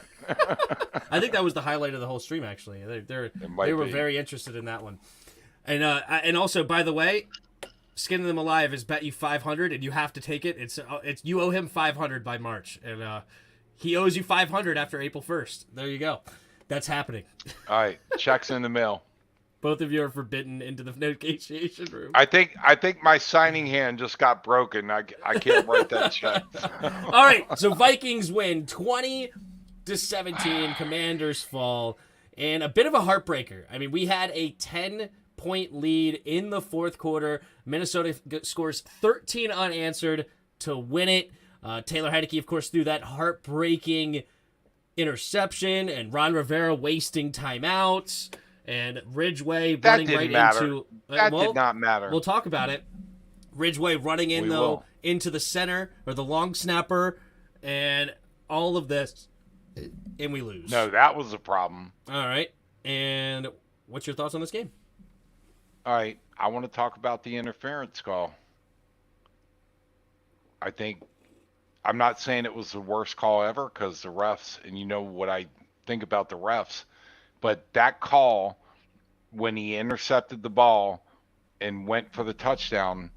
I think that was the highlight of the whole stream. Actually, they were very interested in that one. And also, by the way, skinning them alive is bet you 500, and you have to take it. It's you owe him 500 by March, and he owes you 500 after April 1st. There you go. That's happening.
All right, checks in the mail.
Both of you are forbidden into the negotiation room.
I think my signing hand just got broken. I can't write that check.
All right, so Vikings win 20-17. Commanders fall, and a bit of a heartbreaker. I mean, we had a 10-point lead in the fourth quarter. Minnesota scores 13 unanswered to win it. Taylor Heinicke, of course, threw that heartbreaking interception, and Ron Rivera wasting timeouts. And Ridgeway running right into...
That did not matter.
We'll talk about it. Ridgeway running in, into the center, or the long snapper, and all of this, and we lose.
No, that was a problem.
All right. And what's your thoughts on this game?
All right. I want to talk about the interference call. I'm not saying it was the worst call ever, because the refs, and you know what I think about the refs, but that call, when he intercepted the ball and went for the touchdown,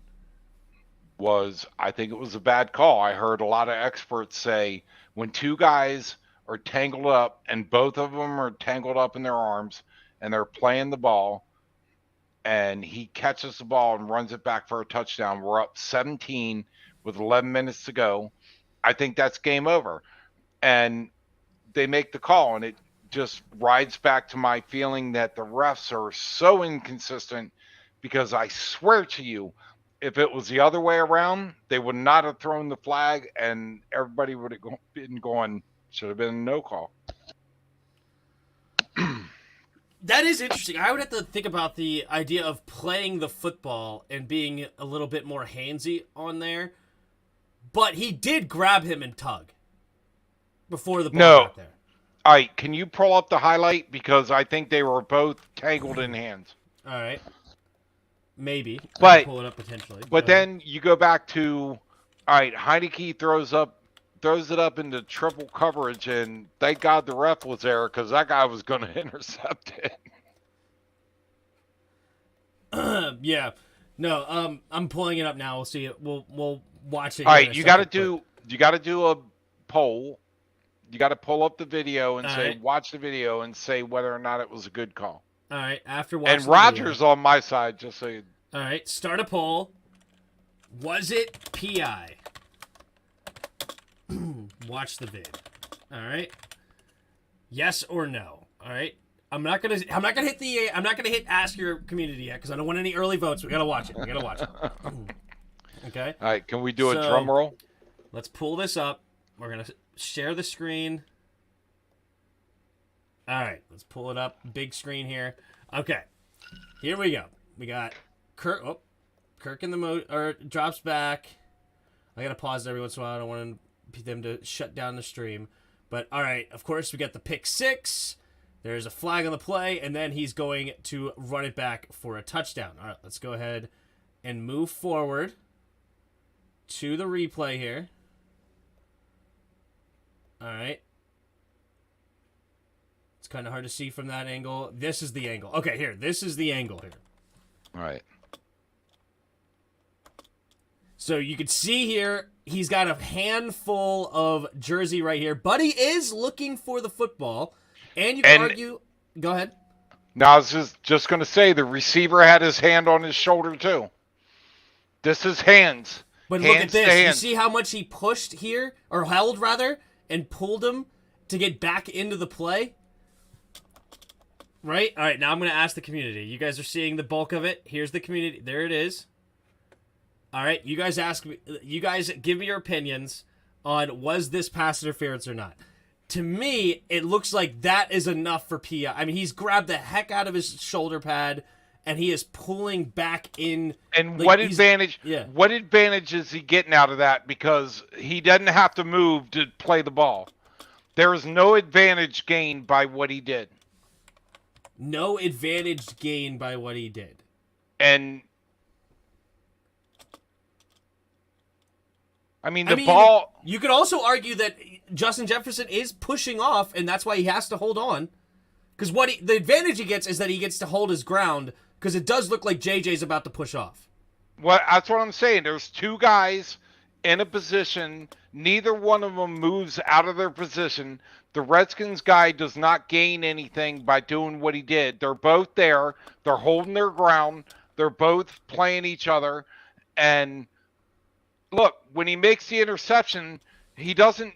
I think it was a bad call. I heard a lot of experts say when two guys are tangled up and both of them are tangled up in their arms and they're playing the ball and he catches the ball and runs it back for a touchdown, we're up 17 with 11 minutes to go. I think that's game over. And they make the call, and it just rides back to my feeling that the refs are so inconsistent, because I swear to you, if it was the other way around, they would not have thrown the flag, and everybody would have been going, should have been a no call.
That is interesting. I would have to think about the idea of playing the football and being a little bit more handsy on there. But he did grab him and tug before the ball got there.
All right, can you pull up the highlight? Because I think they were both tangled in hands.
All right. Maybe.
But,
I can pull it up potentially.
But then you go back to, all right, Heinicke throws it up into triple coverage, and thank God the ref was there, because that guy was going to intercept it.
Yeah. No, I'm pulling it up now. We'll see it. We'll watch it.
All right, you got to do a poll. You got to pull up the video and watch the video and say whether or not it was a good call.
All right, after watching
and Roger's on my side, just so you...
All right, start a poll. Was it PI? Watch the vid. All right. Yes or no. All right. I'm not gonna hit ask your community yet, because I don't want any early votes. We gotta watch it. Okay.
All right. Can we do a drum roll?
Let's pull this up. We're gonna share the screen. All right. Let's pull it up. Big screen here. Okay. Here we go. We got Kirk. Oh, Kirk in the drops back. I gotta pause every once in a while. I don't want them to shut down the stream. But all right. Of course, we got the pick six. There's a flag on the play, and then he's going to run it back for a touchdown. All right, let's go ahead and move forward to the replay here. All right. It's kind of hard to see from that angle. This is the angle. Okay, here. This is the angle here.
All right.
So you can see here, he's got a handful of jersey right here, but he is looking for the football. And you can argue... Go ahead.
Now, I was just going to say, the receiver had his hand on his shoulder, too. This is hands.
But look at this. You see how much he pushed here? Or held, rather, and pulled him to get back into the play? Right? All right, now I'm going to ask the community. You guys are seeing the bulk of it. Here's the community. There it is. All right, you guys give me your opinions on was this pass interference or not. To me, it looks like that is enough for PI. I mean, he's grabbed the heck out of his shoulder pad and he is pulling back in.
And like, what advantage? Yeah. What advantage is he getting out of that? Because he doesn't have to move to play the ball. There is no advantage gained by what he did.
No advantage gained by what he did.
And I mean, ball.
You could also argue that Justin Jefferson is pushing off, and that's why he has to hold on. Because the advantage he gets is that he gets to hold his ground, because it does look like JJ's about to push off.
Well, that's what I'm saying. There's two guys in a position. Neither one of them moves out of their position. The Redskins guy does not gain anything by doing what he did. They're both there. They're holding their ground. They're both playing each other. And look, when he makes the interception, he doesn't.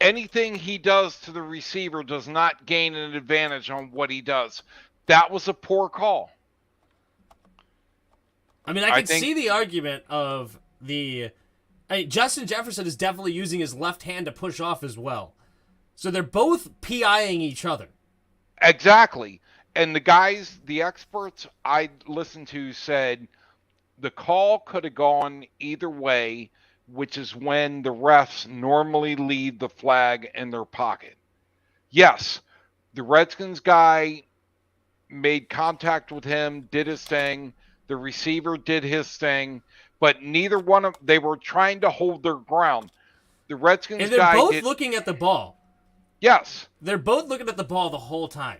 Anything he does to the receiver does not gain an advantage on what he does. That was a poor call.
I mean, I can see the argument of Justin Jefferson is definitely using his left hand to push off as well. So they're both PIing each other.
Exactly. And the experts I listened to said the call could have gone either way, which is when the refs normally leave the flag in their pocket. Yes, the Redskins guy made contact with him, did his thing. The receiver did his thing, but neither one of they were trying to hold their ground. The Redskins
and they're both looking at the ball.
Yes.
They're both looking at the ball the whole time.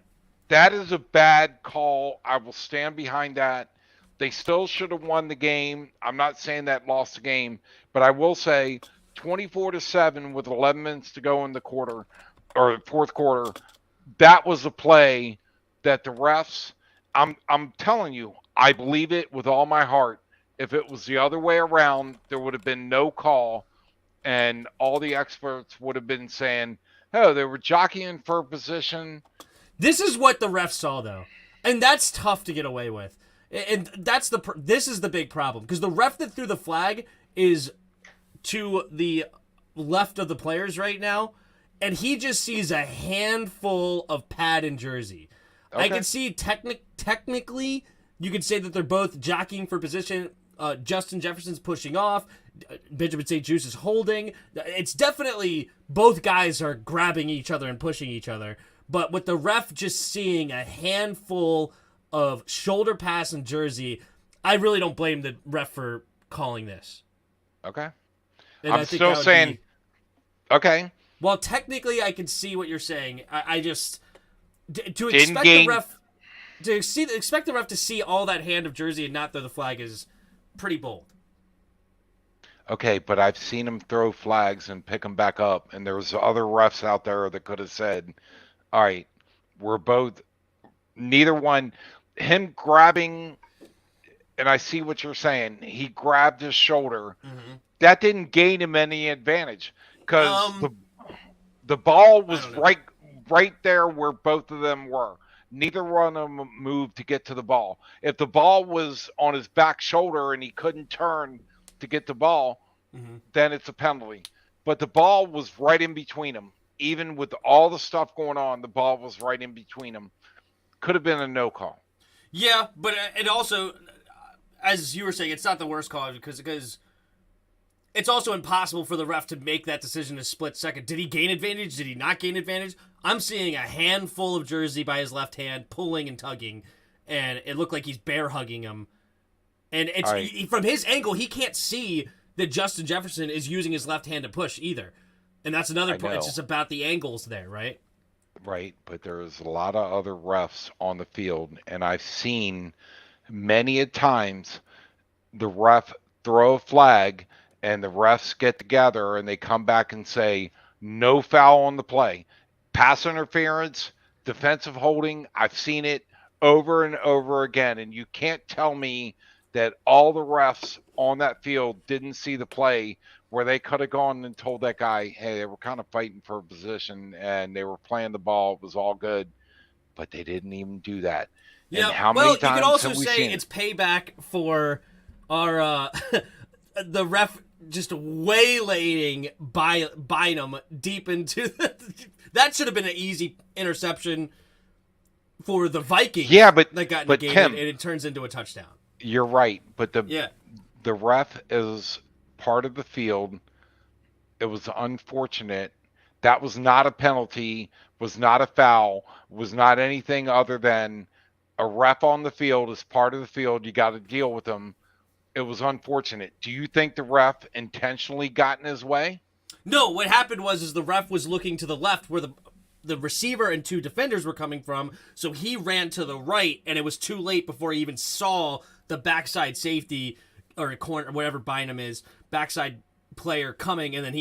That is a bad call. I will stand behind that. They still should have won the game. I'm not saying that lost the game, but I will say 24-7 with 11 minutes to go in the quarter or fourth quarter. That was a play that the refs, I'm telling you, I believe it with all my heart. If it was the other way around, there would have been no call, and all the experts would have been saying, oh, they were jockeying for position.
This is what the refs saw, though, and that's tough to get away with. And this is the big problem, because the ref that threw the flag is to the left of the players right now, and he just sees a handful of pad and jersey. Okay. I can see technically you could say that they're both jockeying for position. Justin Jefferson's pushing off. Benjamin St. Juice is holding. It's definitely both guys are grabbing each other and pushing each other. But with the ref just seeing a handful of shoulder pass and jersey, I really don't blame the ref for calling this.
Okay.
And
I'm still saying, okay.
Well, technically, I can see what you're saying. I just to expect the ref to see all that hand of jersey and not throw the flag is pretty bold.
Okay, but I've seen him throw flags and pick them back up, and there's other refs out there that could have said, all right, we're both, neither one, him grabbing, and I see what you're saying, he grabbed his shoulder. Mm-hmm. That didn't gain him any advantage because the ball was right there where both of them were. Neither one of them moved to get to the ball. If the ball was on his back shoulder and he couldn't turn to get the ball, mm-hmm. then it's a penalty. But the ball was right in between them. Even with all the stuff going on, the ball was right in between them. Could have been a no call.
Yeah, but it also, as you were saying, it's not the worst call because it's also impossible for the ref to make that decision in a split second. Did he gain advantage? Did he not gain advantage? I'm seeing a handful of jersey by his left hand, pulling and tugging, and it looked like he's bear hugging him. And it's from his angle, he can't see that Justin Jefferson is using his left hand to push either. And that's another point. It's just about the angles there, right?
Right, but there's a lot of other refs on the field, and I've seen many a times the ref throw a flag, and the refs get together, and they come back and say, no foul on the play. Pass interference, defensive holding, I've seen it over and over again, and you can't tell me that all the refs on that field didn't see the play where they could have gone and told that guy, hey, they were kind of fighting for a position and they were playing the ball. It was all good, but they didn't even do that.
Yeah,
and how many times
you could also say
it's
payback for our the ref just waylaying Bynum deep into that should have been an easy interception. for the Vikings.
Yeah, but
that got
but
negated,
Tim,
and it turns into a touchdown.
You're right, but
Yeah.
the ref is part of the field. It was unfortunate. That was not a penalty, was not a foul, was not anything other than a ref on the field is part of the field. You got to deal with them. It was unfortunate. Do you think the ref intentionally got in his way?
No, what happened was the ref was looking to the left where the receiver and 2 defenders were coming from, so he ran to the right, and it was too late before he even saw the backside safety or corner or whatever Bynum is, backside player coming, and then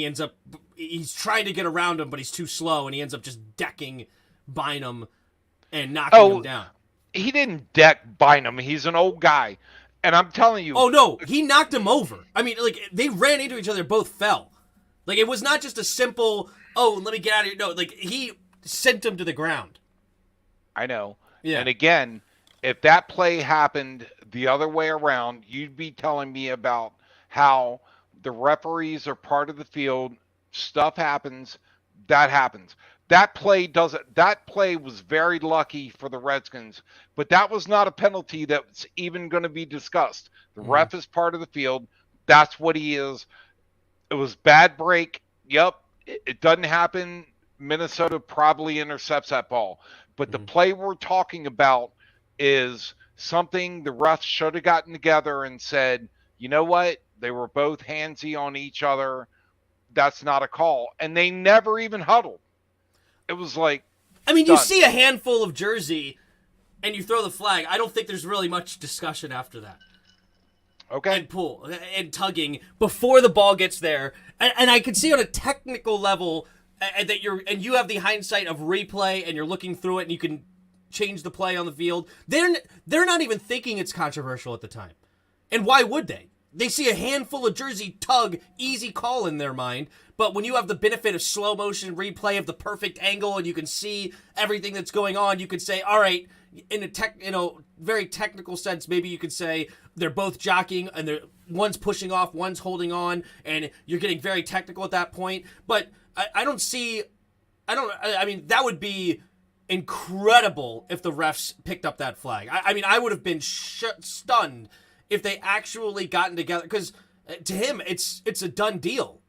he's trying to get around him, but he's too slow, and he ends up just decking Bynum and knocking him down.
He didn't deck Bynum. He's an old guy. And I'm telling you.
Oh, no. He knocked him over. I mean, like, they ran into each other, both fell. Like, it was not just a simple, oh, let me get out of here. No, like, he sent him to the ground.
I know.
Yeah.
And again, if that play happened the other way around, you'd be telling me about how the referees are part of the field. Stuff happens. That happens. That play was very lucky for the Redskins, but that was not a penalty that's even going to be discussed. The ref is part of the field. That's what he is. It was bad break. Yep. It doesn't happen. Minnesota probably intercepts that ball. But the play we're talking about is something the refs should have gotten together and said, you know what? They were both handsy on each other. That's not a call. And they never even huddled. It was like,
I mean, done. You see a handful of jersey and you throw the flag. I don't think there's really much discussion after that.
Okay.
And pull and tugging before the ball gets there. And I can see on a technical level that you have the hindsight of replay and you're looking through it and you can change the play on the field. They're not even thinking it's controversial at the time. And why would they? They see a handful of jersey tug, easy call in their mind. But when you have the benefit of slow motion replay of the perfect angle and you can see everything that's going on, you could say, all right, in a very technical sense, maybe you could say they're both jockeying and one's pushing off, one's holding on, and you're getting very technical at that point. But I mean, that would be incredible if the refs picked up that flag. I mean, I would have been stunned if they actually gotten together, because to him, it's a done deal.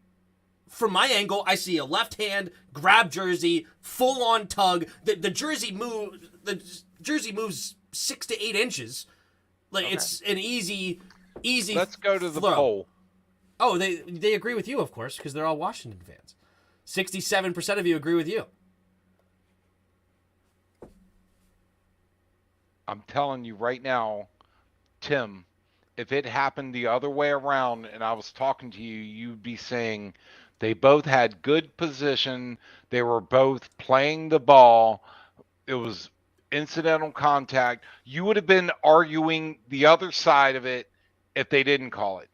From my angle, I see a left hand grab jersey, full on tug. The jersey moves 6 to 8 inches. Like okay. It's an easy.
Let's go to the
throw.
poll.
Oh, they agree with you, of course, because they're all Washington fans. 67% of you agree with you.
I'm telling you right now, Tim, if it happened the other way around and I was talking to you, you'd be saying they both had good position. They were both playing the ball. It was incidental contact. You would have been arguing the other side of it if they didn't call it.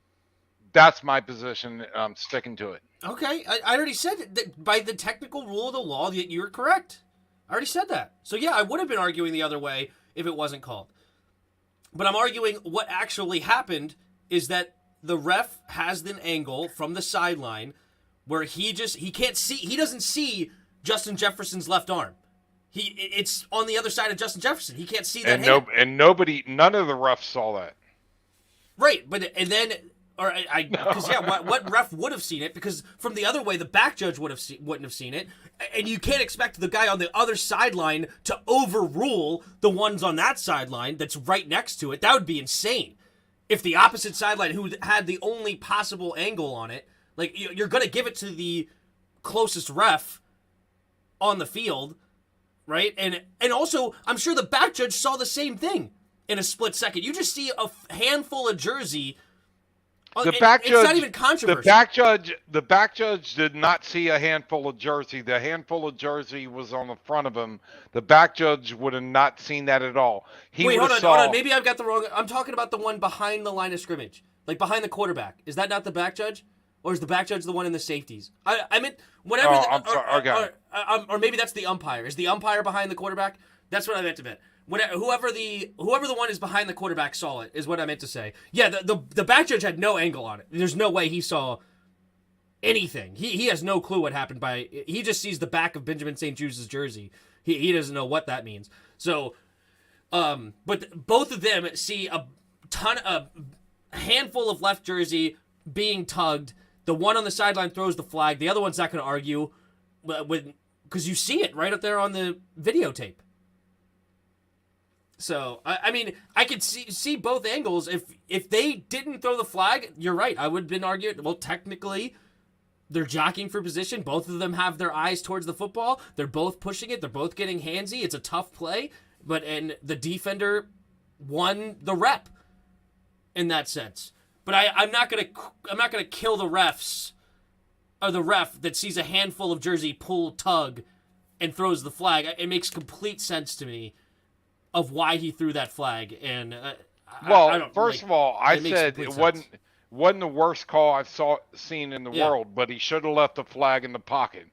That's my position. And I'm sticking to it.
Okay. I already said that by the technical rule of the law that you're correct. I already said that. So, yeah, I would have been arguing the other way if it wasn't called. But I'm arguing what actually happened is that the ref has an angle from the sideline where he can't see, he doesn't see Justin Jefferson's left arm. It's on the other side of Justin Jefferson. He can't see that hand.
And none of the refs saw that.
Right, what ref would have seen it? Because from the other way, the back judge wouldn't have seen it, and you can't expect the guy on the other sideline to overrule the ones on that sideline that's right next to it. That would be insane. If the opposite sideline, who had the only possible angle on it, like you're going to give it to the closest ref on the field, right? And also, I'm sure the back judge saw the same thing in a split second. You just see a handful of jersey. It's not even controversial.
The back judge did not see a handful of jersey. The handful of jersey was on the front of him. The back judge would have not seen that at all.
Wait, hold on. Maybe I've got the wrong. I'm talking about the one behind the line of scrimmage, like behind the quarterback. Is that not the back judge? Or is the back judge the one in the safeties? I meant whatever.
Oh, I'm sorry. Okay.
Or maybe that's the umpire. Is the umpire behind the quarterback? That's what I meant to mean. Whoever the one is behind the quarterback saw it is what I meant to say. Yeah, the back judge had no angle on it. There's no way he saw anything. He has no clue what happened he just sees the back of Benjamin St. Juste's jersey. He doesn't know what that means. So But both of them see a handful of left jersey being tugged. The one on the sideline throws the flag. The other one's not going to argue because you see it right up there on the videotape. So, I mean, I could see both angles. If they didn't throw the flag, you're right. I would have been arguing, well, technically, they're jockeying for position. Both of them have their eyes towards the football. They're both pushing it. They're both getting handsy. It's a tough play. And the defender won the rep in that sense. But I'm not gonna kill the refs or the ref that sees a handful of jersey pull tug and throws the flag. It makes complete sense to me of why he threw that flag. And
first of all, I said it wasn't the worst call I've seen in the world, but he should have left the flag in the pocket.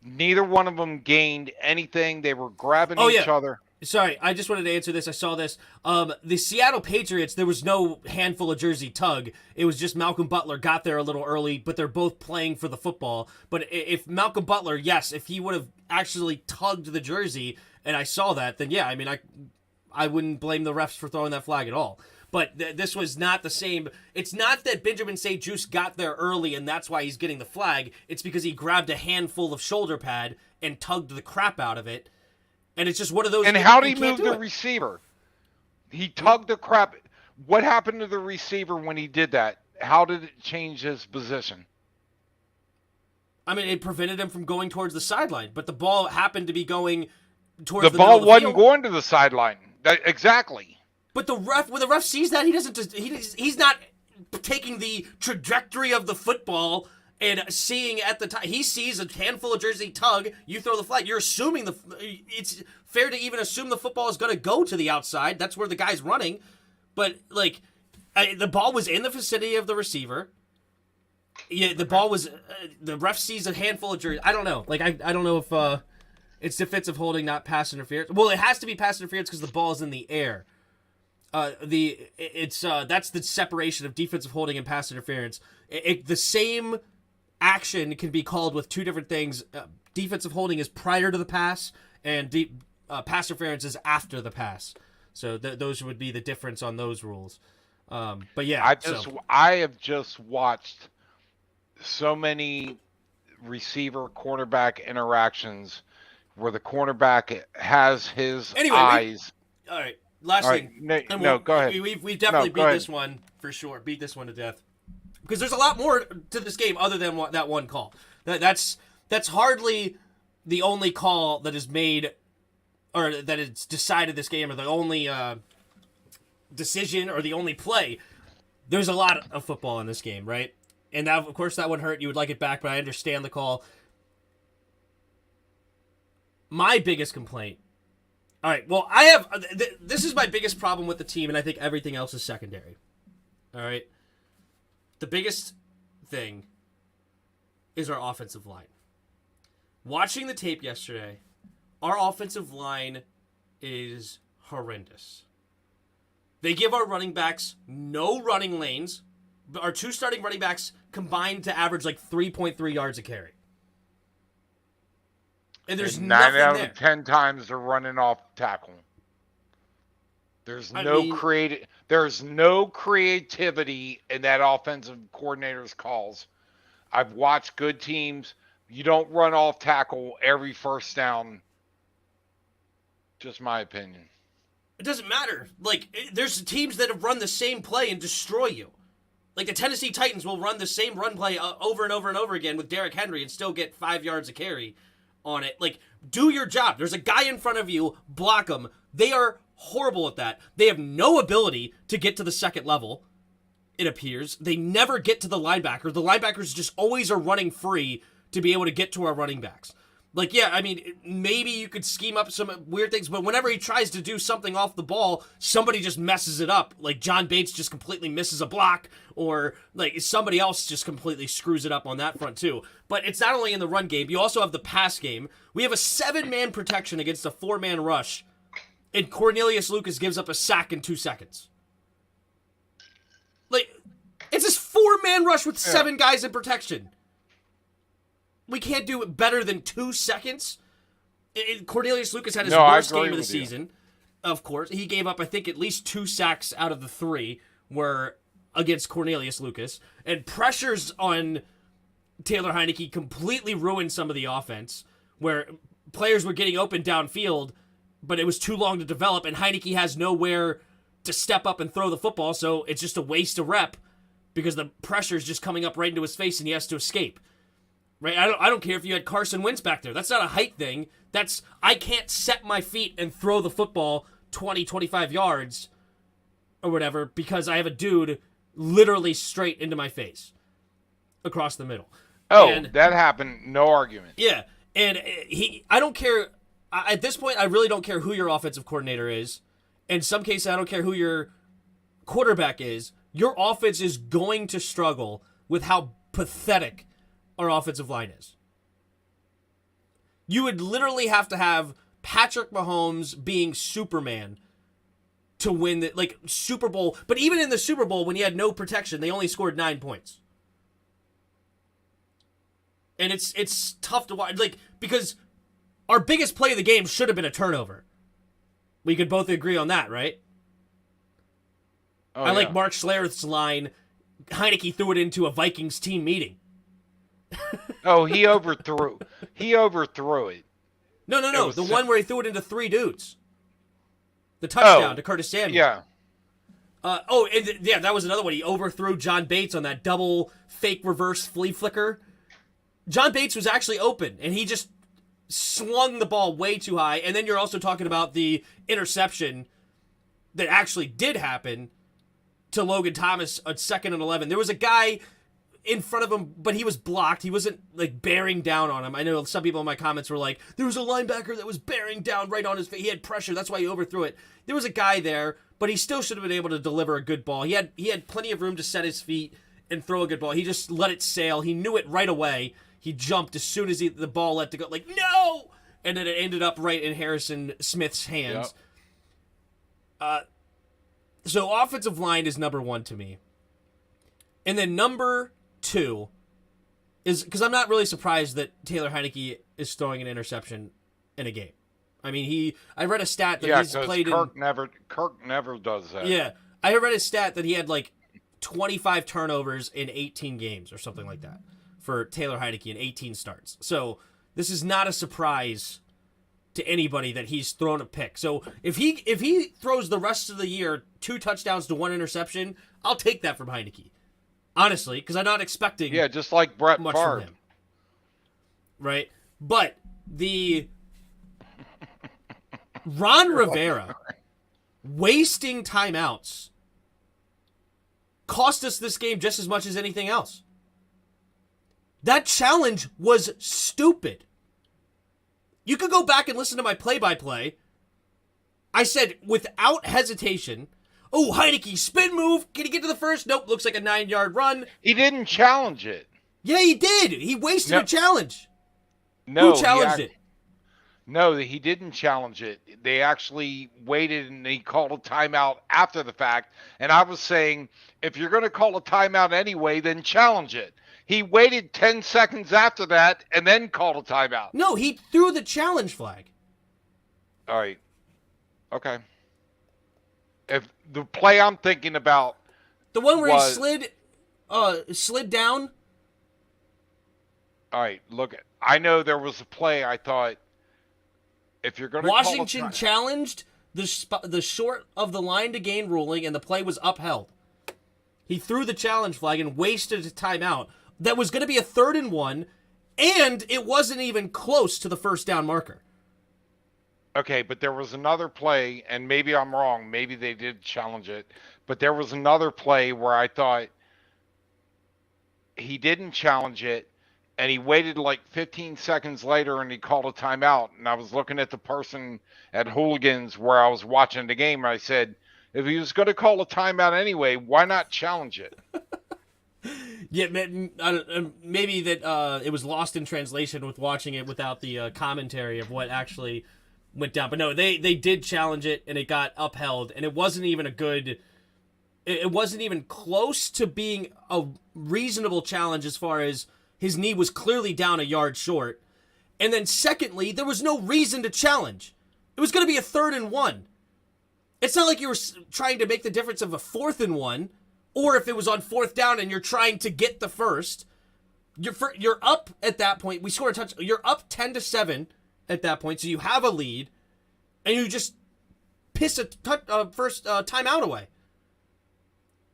Neither one of them gained anything. They were grabbing each other.
Sorry, I just wanted to answer this. I saw this. The Seattle Patriots, there was no handful of jersey tug. It was just Malcolm Butler got there a little early, but they're both playing for the football. But if Malcolm Butler, if he would have actually tugged the jersey, and I saw that, then yeah, I mean, I wouldn't blame the refs for throwing that flag at all. But this was not the same. It's not that Benjamin St. Juste got there early and that's why he's getting the flag. It's because he grabbed a handful of shoulder pad and tugged the crap out of it. And it's just one of those.
And how did he move the receiver? He tugged the crap. What happened to the receiver when he did that? How did it change his position?
I mean, it prevented him from going towards the sideline, but the ball happened to be going towards
the ball wasn't going to the sideline. Exactly.
But when the ref sees that, he's not taking the trajectory of the football and seeing at the time. He sees a handful of jersey tug, you throw the flag. You're assuming it's fair to even assume the football is going to go to the outside. That's where the guy's running. But, the ball was in the vicinity of the receiver. Yeah, the ball was, the ref sees a handful of jersey. I don't know. I don't know if it's defensive holding, not pass interference. Well, it has to be pass interference because the ball is in the air. That's the separation of defensive holding and pass interference. The same action can be called with two different things. Defensive holding is prior to the pass, and pass interference is after the pass. So those would be the difference on those rules. But yeah,
I have just watched so many receiver cornerback interactions where the cornerback has his eyes.
All right. Last thing.
Go ahead.
We definitely beat this one for sure. Beat this one to death. Because there's a lot more to this game other than that one call. That's hardly the only call that is made or that it's decided this game, or the only decision or the only play. There's a lot of football in this game, right? And that, of course, that would hurt. You would like it back, but I understand the call. My biggest complaint. All right, well, I have... this is my biggest problem with the team, and I think everything else is secondary. All right? The biggest thing is our offensive line. Watching the tape yesterday, our offensive line is horrendous. They give our running backs no running lanes. Our two starting running backs combined to average 3.3 yards a carry. And there's nothing there.
9 out of 10 times they're running off tackle. There's no creativity in that offensive coordinator's calls. I've watched good teams. You don't run off tackle every first down. Just my opinion.
It doesn't matter. There's teams that have run the same play and destroy you. The Tennessee Titans will run the same run play over and over and over again with Derrick Henry and still get 5 yards a carry on it. Do your job. There's a guy in front of you. Block him. They are horrible at that. They have no ability to get to the second level, it appears. They never get to the linebacker. The linebackers just always are running free to be able to get to our running backs. Maybe you could scheme up some weird things, but whenever he tries to do something off the ball, somebody just messes it up. John Bates just completely misses a block, or somebody else just completely screws it up on that front too. But it's not only in the run game, you also have the pass game. We have a 7-man protection against a 4-man rush, and Cornelius Lucas gives up a sack in 2 seconds. It's this 4-man rush with 7 guys in protection. We can't do it better than 2 seconds. Cornelius Lucas had his worst game of the season. of course. He gave up, I think, at least 2 sacks out of the 3 were against Cornelius Lucas. And pressures on Taylor Heinicke completely ruined some of the offense, where players were getting open downfield, but it was too long to develop, and Heinicke has nowhere to step up and throw the football, so it's just a waste of rep because the pressure is just coming up right into his face and he has to escape. Right? I don't care if you had Carson Wentz back there. That's not a height thing. I can't set my feet and throw the football 20, 25 yards or whatever because I have a dude literally straight into my face across the middle.
That happened. No argument.
Yeah. And I don't care. At this point, I really don't care who your offensive coordinator is. In some cases, I don't care who your quarterback is. Your offense is going to struggle with how pathetic our offensive line is. You would literally have to have Patrick Mahomes being Superman to win the Super Bowl. But even in the Super Bowl, when he had no protection, they only scored 9 points. And it's tough to watch, because our biggest play of the game should have been a turnover. We could both agree on that, right? I like Mark Schlereth's line, Heinicke threw it into a Vikings team meeting.
He overthrew. He overthrew it.
No. The one where he threw it into 3 dudes. The touchdown to Curtis Samuel.
Yeah.
That was another one. He overthrew John Bates on that double fake reverse flea flicker. John Bates was actually open, and he just swung the ball way too high. And then you're also talking about the interception that actually did happen to Logan Thomas on 2nd and 11. There was a guy in front of him, but he was blocked. He wasn't bearing down on him. I know some people in my comments were like, there was a linebacker that was bearing down right on his face. He had pressure. That's why he overthrew it. There was a guy there, but he still should have been able to deliver a good ball. He had plenty of room to set his feet and throw a good ball. He just let it sail. He knew it right away. He jumped as soon as the ball let to go. No! And then it ended up right in Harrison Smith's hands. Yep. So offensive line is number 1 to me. And then number 2 is, because I'm not really surprised that Taylor Heinicke is throwing an interception in a game. I mean, I read a stat that he's played
Kirk never does that.
Yeah. I read a stat that he had 25 turnovers in 18 games or something like that for Taylor Heinicke in 18 starts. So this is not a surprise to anybody that he's thrown a pick. So if he throws the rest of the year 2 touchdowns to 1 interception, I'll take that from Heinicke. Honestly, because I'm not expecting
just like Brett
much
Favre.
from him. Right? But the Ron Rivera wasting timeouts cost us this game just as much as anything else. That challenge was stupid. You could go back and listen to my play-by-play. I said, without hesitation, Heinicke, spin move. Can he get to the first? Nope, looks like a 9-yard run.
He didn't challenge it.
Yeah, he did. He wasted a challenge.
No,
who challenged it?
No, he didn't challenge it. They actually waited and he called a timeout after the fact. And I was saying, if you're going to call a timeout anyway, then challenge it. He waited 10 seconds after that and then called a timeout.
No, he threw the challenge flag.
All right. Okay. If the play I'm thinking about,
the one where he slid down.
All right, look. I know there was a play. I thought, if you're going to
Washington challenged the short of the line to gain ruling, and the play was upheld. He threw the challenge flag and wasted a timeout that was going to be a 3rd and 1, and it wasn't even close to the first down marker.
Okay, but there was another play, and maybe I'm wrong. Maybe they did challenge it. But there was another play where I thought he didn't challenge it, and he waited 15 seconds later, and he called a timeout. And I was looking at the person at Hooligans where I was watching the game, and I said, if he was going to call a timeout anyway, why not challenge it?
Yeah, maybe that it was lost in translation with watching it without the commentary of what actually went down. But no, they did challenge it, and it got upheld, and it wasn't even it wasn't even close to being a reasonable challenge as far as his knee was clearly down a yard short. And then secondly, there was no reason to challenge. It was going to be a 3rd and 1. It's not like you were trying to make the difference of a 4th and 1, or if it was on 4th down and you're trying to get the first. You're up at that point. We score a touch. You're up 10-7 at that point, so you have a lead, and you just piss a first timeout away.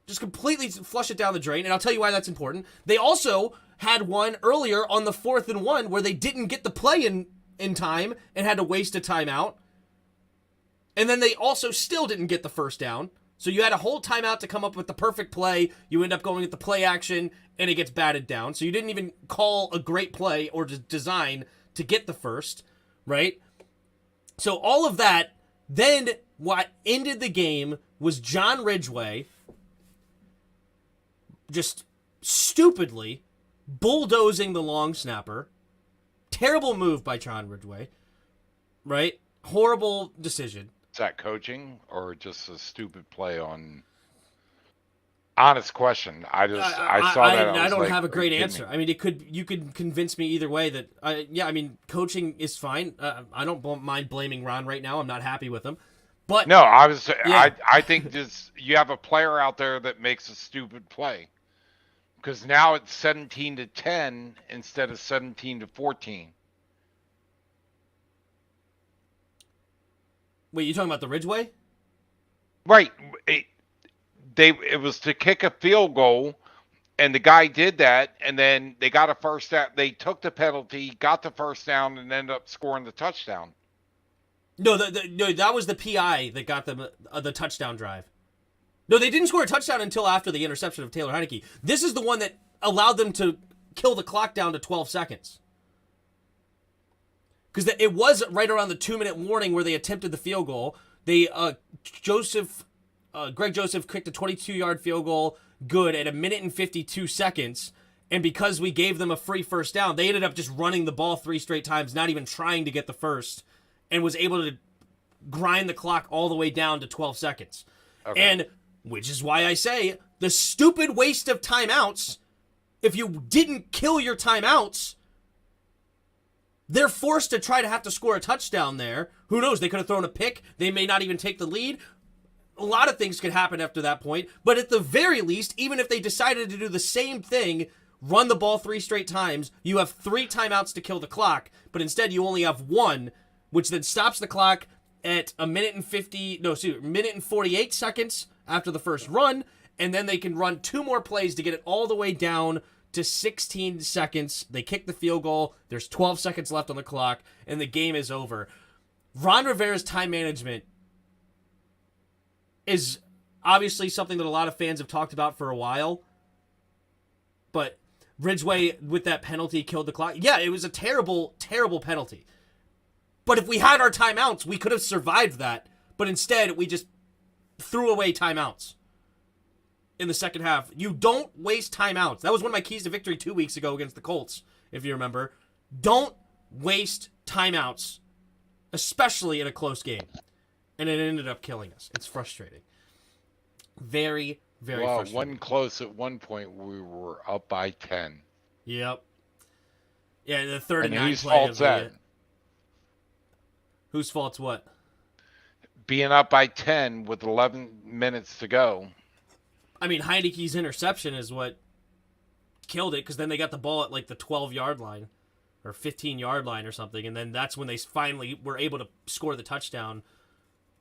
Just completely flush it down the drain, and I'll tell you why that's important. They also had one earlier on the 4th and 1 where they didn't get the play in time and had to waste a timeout. And then they also still didn't get the first down. So you had a whole timeout to come up with the perfect play. You end up going with the play action, and it gets batted down. So you didn't even call a great play or design to get the first, right? So all of that, then what ended the game was John Ridgway just stupidly bulldozing the long snapper. Terrible move by John Ridgway, right? Horrible decision.
Is that coaching or just a stupid play on? Honest question. I saw that.
I don't have a great answer. I mean, you could convince me either way that. I mean, coaching is fine. I don't mind blaming Ron right now. I'm not happy with him. But
no, I think just you have a player out there that makes a stupid play because now it's 17-10 instead of 17-14.
Wait, you talking about the Ridgeway?
Right. It was to kick a field goal, and the guy did that, and then they got a first down. They took the penalty, got the first down, and ended up scoring the touchdown.
No, no, that was the PI that got them the touchdown drive. No, they didn't score a touchdown until after the interception of Taylor Heinicke. This is the one that allowed them to kill the clock down to 12 seconds. Because it was right around the 2-minute warning where they attempted the field goal. Greg Joseph kicked a 22-yard field goal, good, at 1 minute and 52 seconds. And because we gave them a free first down, they ended up just running the ball 3 straight times, not even trying to get the first, and was able to grind the clock all the way down to 12 seconds. Okay. And which is why I say the stupid waste of timeouts, if you didn't kill your timeouts, they're forced to try to have to score a touchdown there. Who knows? They could have thrown a pick. They may not even take the lead. A lot of things could happen after that point. But at the very least, even if they decided to do the same thing, run the ball 3 straight times, you have 3 timeouts to kill the clock. But instead, you only have 1, which then stops the clock at 1 minute and 48 seconds after the first run. And then they can run 2 more plays to get it all the way down to 16 seconds. They kick the field goal. There's 12 seconds left on the clock, and the game is over. Ron Rivera's time management is obviously something that a lot of fans have talked about for a while. But Ridgway, with that penalty, killed the clock. Yeah, it was a terrible, terrible penalty. But if we had our timeouts, we could have survived that. But instead, we just threw away timeouts in the second half. You don't waste timeouts. That was one of my keys to victory 2 weeks ago against the Colts, if you remember. Don't waste timeouts, especially in a close game. And it ended up killing us. It's frustrating. Very, very frustrating.
Well, one close at one point, we were up by 10.
Yep. Yeah, the 3rd and 9
whose
play.
fault's that?
Whose fault's what?
Being up by 10 with 11 minutes to go.
I mean, Heinicke's interception is what killed it, because then they got the ball at like the 12-yard line or 15-yard line or something, and then that's when they finally were able to score the touchdown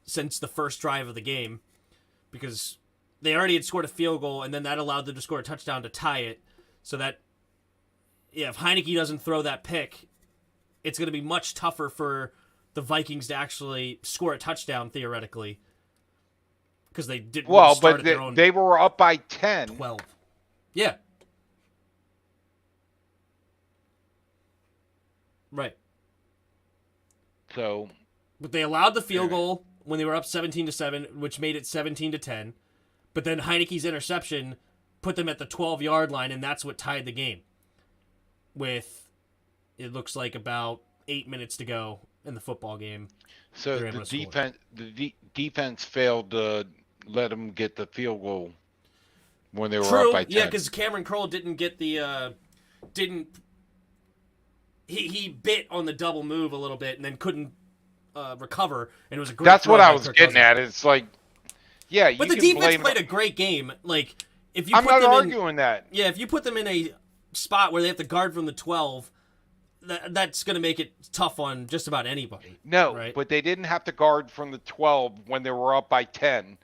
since the first drive of the game, because they already had scored a field goal, and then that allowed them to score a touchdown to tie it. So that, yeah, if Heinicke doesn't throw that pick, it's going to be much tougher for the Vikings to actually score a touchdown, theoretically. Because they didn't start at their own.
They were up by 10.
12. Yeah. Right.
So.
But they allowed the field goal when they were up 17-7, which made it 17-10. But then Heinicke's interception put them at the 12-yard line, and that's what tied the game. With, it looks like, about 8 minutes to go in the football game.
So the defense failed to let them get the field goal when they were up by 10.
Yeah, because Cameron Kroll didn't get the he bit on the double move a little bit and then couldn't recover, and it was a great.
That's what I was
Kirk
getting
Cousins.
at. It's like, yeah,
but the defense played a great game. Like if you
I'm
put
not
them
arguing that.
Yeah, if you put them in a spot where they have to guard from the 12, that's going to make it tough on just about anybody.
No,
right?
But they didn't have to guard from the 12 when they were up by 10.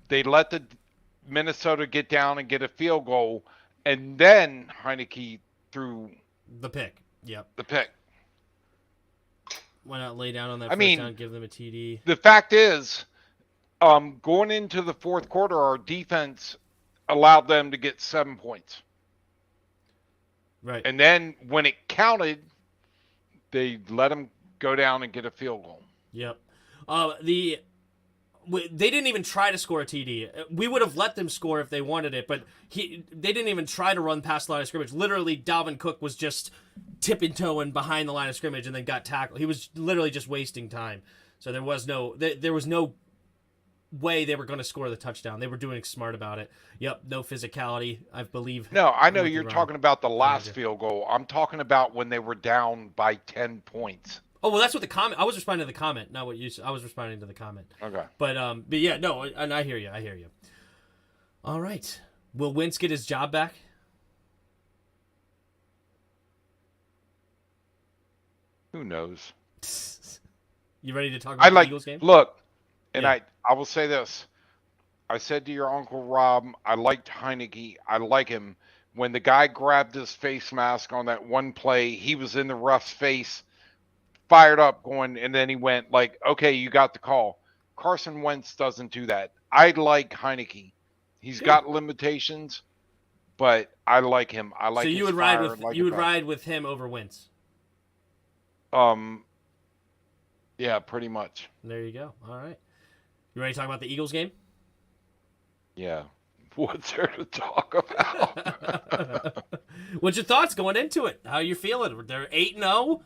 They let the Minnesota get down and get a field goal, and then Heineke threw
the pick. Yep.
The pick.
Why not lay down on that first down, give them a TD?
The fact is, going into the fourth quarter, our defense allowed them to get 7 points.
Right.
And then when it counted, they let them go down and get a field goal.
Yep. They didn't even try to score a TD. We would have let them score if they wanted it, but they didn't even try to run past the line of scrimmage. Literally, Dalvin Cook was just tipping-toeing behind the line of scrimmage and then got tackled. He was literally just wasting time. So there was no way they were going to score the touchdown. They were doing smart about it. Yep, no physicality, I believe.
No, I know you're talking about the last field goal. I'm talking about when they were down by 10 points.
Oh, well, that's what the comment. I was responding to the comment, not what you said. I was responding to the comment.
Okay.
But yeah, no, and I hear you. All right. Will Wentz get his job back?
Who knows?
You ready to talk about the Eagles game?
Look, and yeah. I will say this. I said to your Uncle Rob, I liked Heineke. I like him. When the guy grabbed his face mask on that one play, he was in the ref's face, fired up going, and then he went like, okay, you got the call. Carson Wentz doesn't do that. I like Heineke. He's got limitations, but I like him. I like. So
you would ride with him over Wentz.
Yeah, pretty much.
There you go. All right. You ready to talk about the Eagles game?
Yeah. What's there to talk about?
What's your thoughts going into it? How are you feeling? They're 8-0.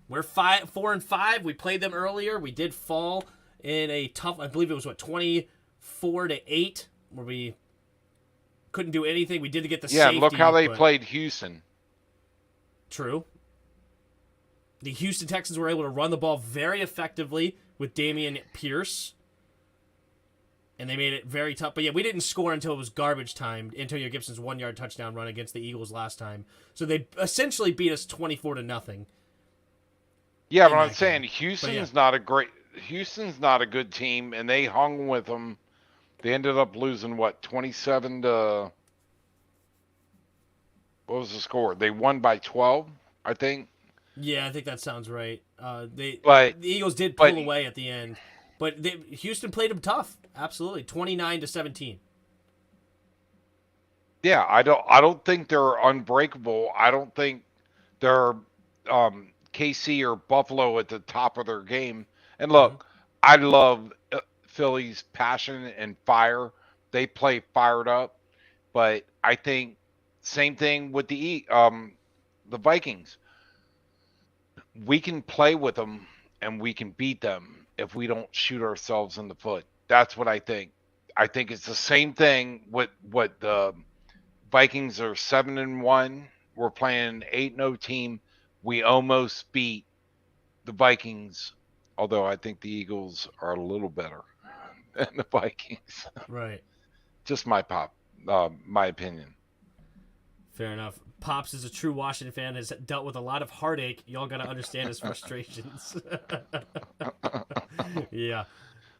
We're 4-5. We played them earlier. We did fall in a tough, I believe it was 24-8, where we couldn't do anything. We did get the safety.
Yeah, look how they played Houston.
True. The Houston Texans were able to run the ball very effectively with Dameon Pierce. And they made it very tough. But yeah, we didn't score until it was garbage time. Antonio Gibson's 1-yard touchdown run against the Eagles last time. So they essentially beat us 24-0.
Yeah, but I'm saying Houston's not a good team, and they hung with them. They ended up losing 27 to what was the score? They won by 12, I think.
Yeah, I think that sounds right. The Eagles did pull away at the end, but Houston played them tough. Absolutely, 29-17.
Yeah, I don't think they're unbreakable. I don't think they're KC or Buffalo at the top of their game. And look, I love Philly's passion and fire. They play fired up, but I think same thing with the Vikings. We can play with them and we can beat them if we don't shoot ourselves in the foot. That's what I think. I think it's the same thing with what the Vikings are 7-1. We're playing an 8-0 team. We almost beat the Vikings, although I think the Eagles are a little better than the Vikings.
Right.
Just my opinion.
Fair enough. Pops is a true Washington fan, has dealt with a lot of heartache. Y'all got to understand his frustrations. Yeah.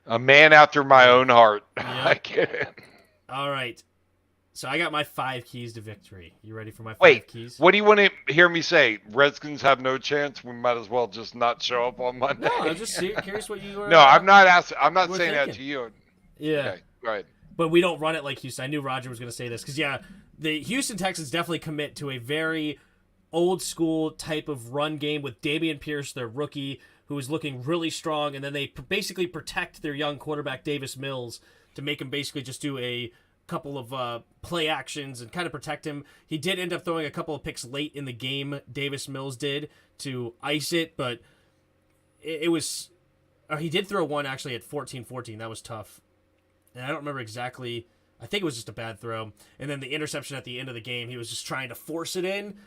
A man after my own heart. Yep. I get it.
All right. So I got my 5 keys to victory. You ready for my 5 keys?
What do you want to hear me say? Redskins have no chance. We might as well just not show up on Monday.
No, I was just curious what you were.
No, I'm not asking. I'm not saying that to you.
Yeah.
Okay, go ahead.
But we don't run it like Houston. I knew Roger was going to say this because the Houston Texans definitely commit to a very old school type of run game with Dameon Pierce, their rookie, who is looking really strong, and then they basically protect their young quarterback Davis Mills to make him basically just do a couple of play actions and kind of protect him. He did end up throwing a couple of picks late in the game, Davis Mills did, to ice it, but it was he did throw one actually at 14-14. That was tough. And I don't remember exactly. I think it was just a bad throw. And then the interception at the end of the game, he was just trying to force it in.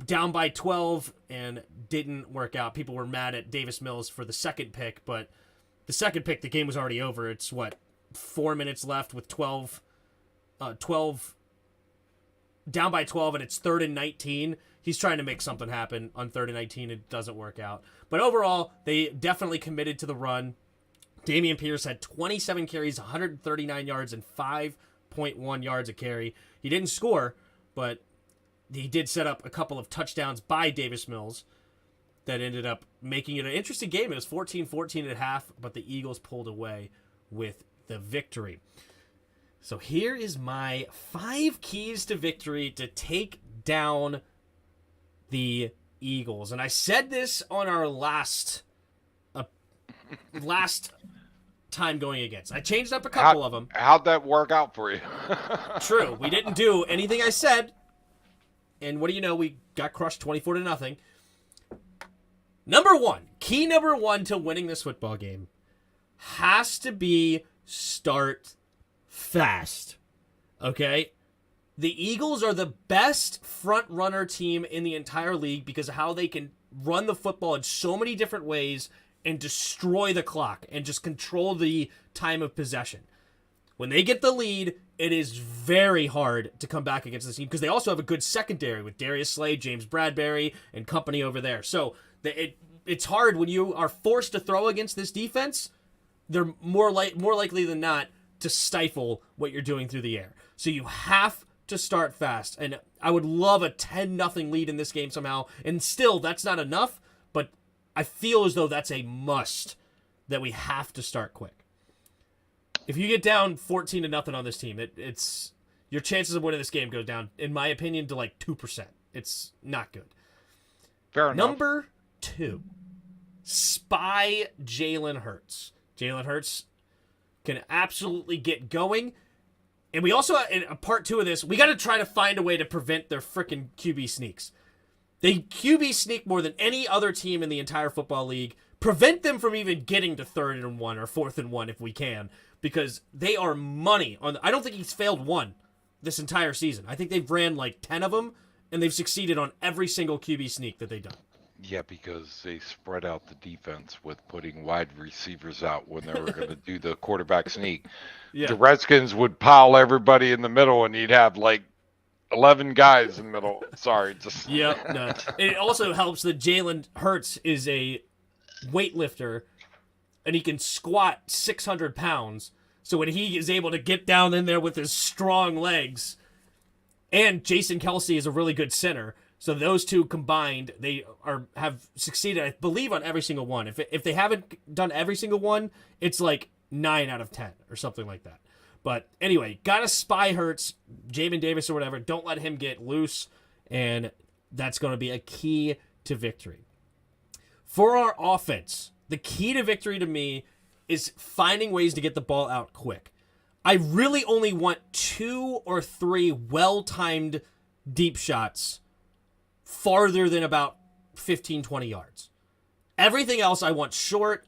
down by 12 and didn't work out. People were mad at Davis Mills for the second pick, but the second pick, the game was already over. It's 4 minutes left with 12 down by 12, and it's 3rd and 19. He's trying to make something happen on 3rd and 19. It doesn't work out. But overall, they definitely committed to the run. Dameon Pierce had 27 carries, 139 yards, and 5.1 yards a carry. He didn't score, but he did set up a couple of touchdowns by Davis Mills that ended up making it an interesting game. It was 14-14 at half, but the Eagles pulled away with the victory. So here is my 5 keys to victory to take down the Eagles. And I said this on our last time going against. I changed up a couple of them.
How'd that work out for you?
True. We didn't do anything I said. And what do you know? We got crushed 24-0. Key number one to winning this football game has to be start fast. Okay? The Eagles are the best front runner team in the entire league because of how they can run the football in so many different ways and destroy the clock and just control the time of possession. When they get the lead, it is very hard to come back against this team because they also have a good secondary with Darius Slay, James Bradbury, and company over there. So it's hard when you are forced to throw against this defense. They're more likely than not to stifle what you're doing through the air. So you have to start fast. And I would love a 10-0 lead in this game somehow. And still, that's not enough. But I feel as though that's a must that we have to start quick. If you get down 14-0 on this team, it's your chances of winning this game go down, in my opinion, to 2%. It's not good.
Fair enough.
Number 2, spy Jalen Hurts. Jalen Hurts can absolutely get going. And we also, in part 2 of this, we got to try to find a way to prevent their freaking QB sneaks. They QB sneak more than any other team in the entire football league. Prevent them from even getting to 3rd and 1 or 4th and 1 if we can, because they are money on. I don't think he's failed one this entire season. I think they've ran 10 of them, and they've succeeded on every single QB sneak that they've done.
Yeah, because they spread out the defense with putting wide receivers out when they were going to do the quarterback sneak. Yeah. The Redskins would pile everybody in the middle, and you'd have 11 guys in the middle. Sorry, just
Yep. No. It also helps that Jalen Hurts is a weightlifter, and he can squat 600 pounds. So when he is able to get down in there with his strong legs, and Jason Kelce is a really good center. So those two combined, they have succeeded, I believe, on every single one. If they haven't done every single one, it's 9 out of 10 or something like that. But anyway, gotta spy Hurts, Jamin Davis or whatever. Don't let him get loose, and that's going to be a key to victory. For our offense, the key to victory to me is finding ways to get the ball out quick. I really only want 2 or 3 well-timed deep shots farther than about 15, 20 yards. Everything else I want short,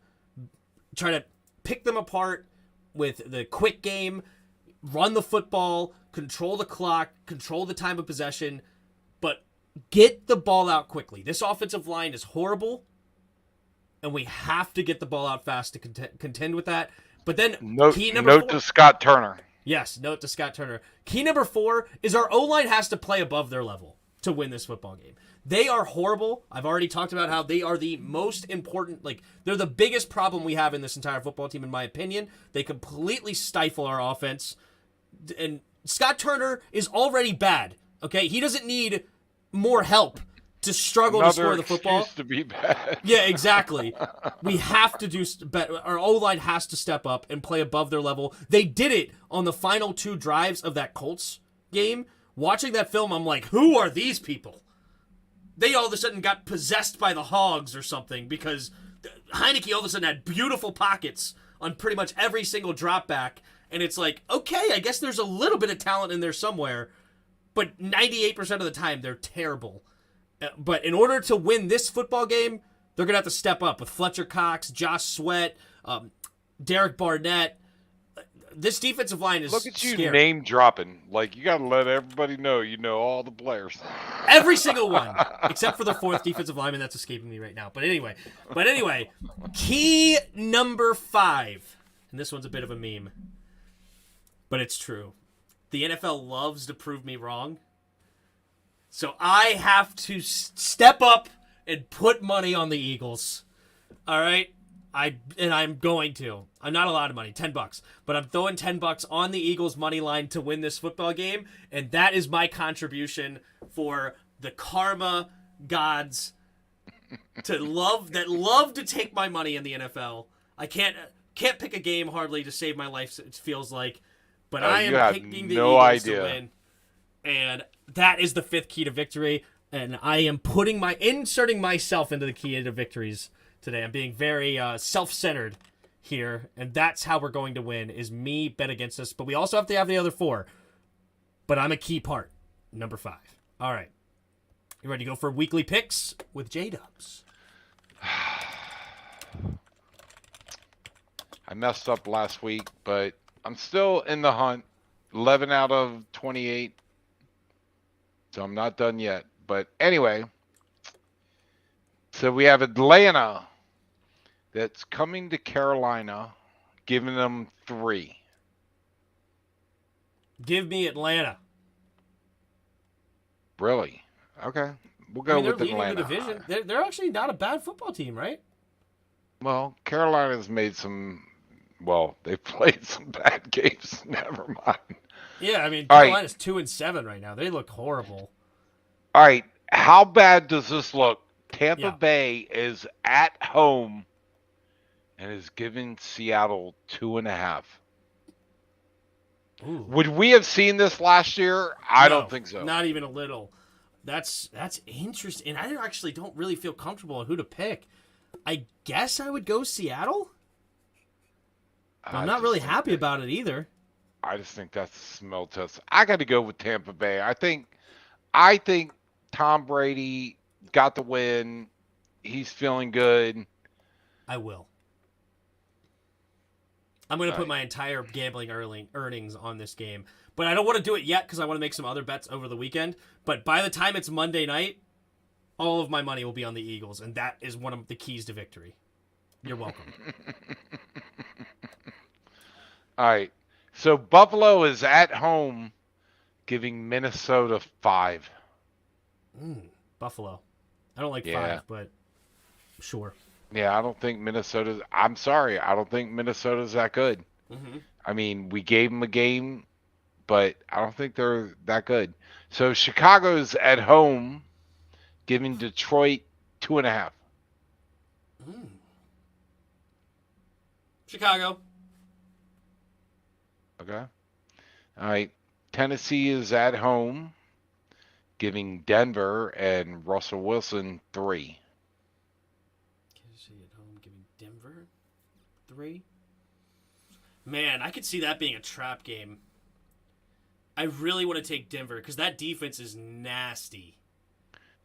try to pick them apart with the quick game, run the football, control the clock, control the time of possession, but get the ball out quickly. This offensive line is horrible, and we have to get the ball out fast to contend with that. But then key number 4.
To Scott Turner.
Yes, note to Scott Turner. Key number 4 is our O-line has to play above their level to win this football game. They are horrible. I've already talked about how they are the most important, they're the biggest problem we have in this entire football team, in my opinion. They completely stifle our offense. And Scott Turner is already bad, okay? He doesn't need more help to struggle to score the football.
Excuse to be bad.
Yeah, exactly. We have to do better. Our O-line has to step up and play above their level. They did it on the final 2 drives of that Colts game. Watching that film, I'm like, who are these people? They all of a sudden got possessed by the hogs or something because Heineke all of a sudden had beautiful pockets on pretty much every single drop back. And it's okay, I guess there's a little bit of talent in there somewhere, but 98% of the time they're terrible. But in order to win this football game, they're going to have to step up with Fletcher Cox, Josh Sweat, Derek Barnett, this defensive line is
Look at you
scary.
Name dropping. Like, you got to let everybody know you know all the players.
Every single one, except for the fourth defensive lineman that's escaping me right now. But anyway, key number 5. And this one's a bit of a meme. But it's true. The NFL loves to prove me wrong. So I have to step up and put money on the Eagles. All right? I'm going to. I'm not a lot of money, $10. But I'm throwing $10 on the Eagles money line to win this football game, and that is my contribution for the karma gods to love to take my money in the NFL. I can't pick a game hardly to save my life, it feels like, but I am picking the Eagles to win. And that is the 5th key to victory, and I am inserting myself into the key to victories today. I'm being very self-centered here, and that's how we're going to win, is me bet against us. But we also have to have the other 4. But I'm a key part, number 5. All right. You ready to go for weekly picks with J-Dubs?
I messed up last week, but I'm still in the hunt. 11 out of 28. So I'm not done yet. But anyway, so we have Atlanta that's coming to Carolina, giving them 3.
Give me Atlanta.
Really? Okay. We'll go with Atlanta.
The division. They're actually not a bad football team, right?
Well, Carolina's made some... Well, they've played some bad games. Never mind.
Yeah, I mean, Carolina's 2-7 right now. They look horrible.
All right. How bad does this look? Tampa Bay is at home and is giving Seattle 2.5.
Ooh.
Would we have seen this last year? I don't think so.
Not even a little. That's interesting. And I actually don't really feel comfortable on who to pick. I guess I would go Seattle. I'm not really happy about it either.
I just think that's a smell test. I got to go with Tampa Bay. I think Tom Brady got the win. He's feeling good.
I will. I'm going to put my entire gambling earnings on this game. But I don't want to do it yet because I want to make some other bets over the weekend. But by the time it's Monday night, all of my money will be on the Eagles. And that is one of the keys to victory. You're welcome.
All right. So Buffalo is at home giving Minnesota 5.
Buffalo. I don't like 5, but sure.
Yeah, I don't think Minnesota's... I'm sorry. I don't think Minnesota's that good.
Mm-hmm.
I mean, we gave them a game, but I don't think they're that good. So Chicago's at home giving Detroit 2.5.
Chicago.
Okay. All right. Tennessee is at home giving Denver and Russell Wilson 3.
Tennessee at home giving Denver 3. Man, I could see that being a trap game. I really want to take Denver because that defense is nasty.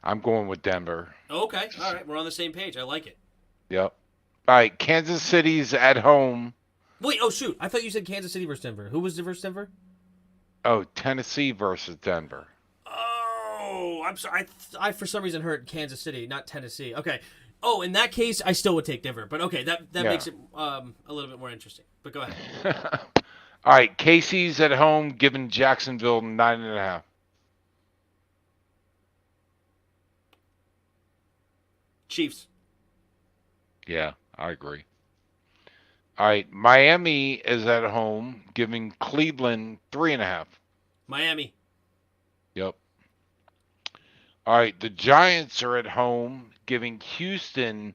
I'm going with Denver.
Okay. All right. We're on the same page. I like it.
Yep. All right. Kansas City's at home.
Wait. Oh, shoot. I thought you said Kansas City versus Denver. Who was the versus Denver?
Oh, Tennessee versus Denver.
Oh, I'm sorry. I for some reason heard Kansas City, not Tennessee. Okay. Oh, in that case, I still would take Denver. But okay, that makes it a little bit more interesting. But go ahead.
All right. Casey's at home giving Jacksonville 9.5.
Chiefs.
Yeah, I agree. All right. Miami is at home giving Cleveland 3.5.
Miami.
Yep. All right. The Giants are at home giving Houston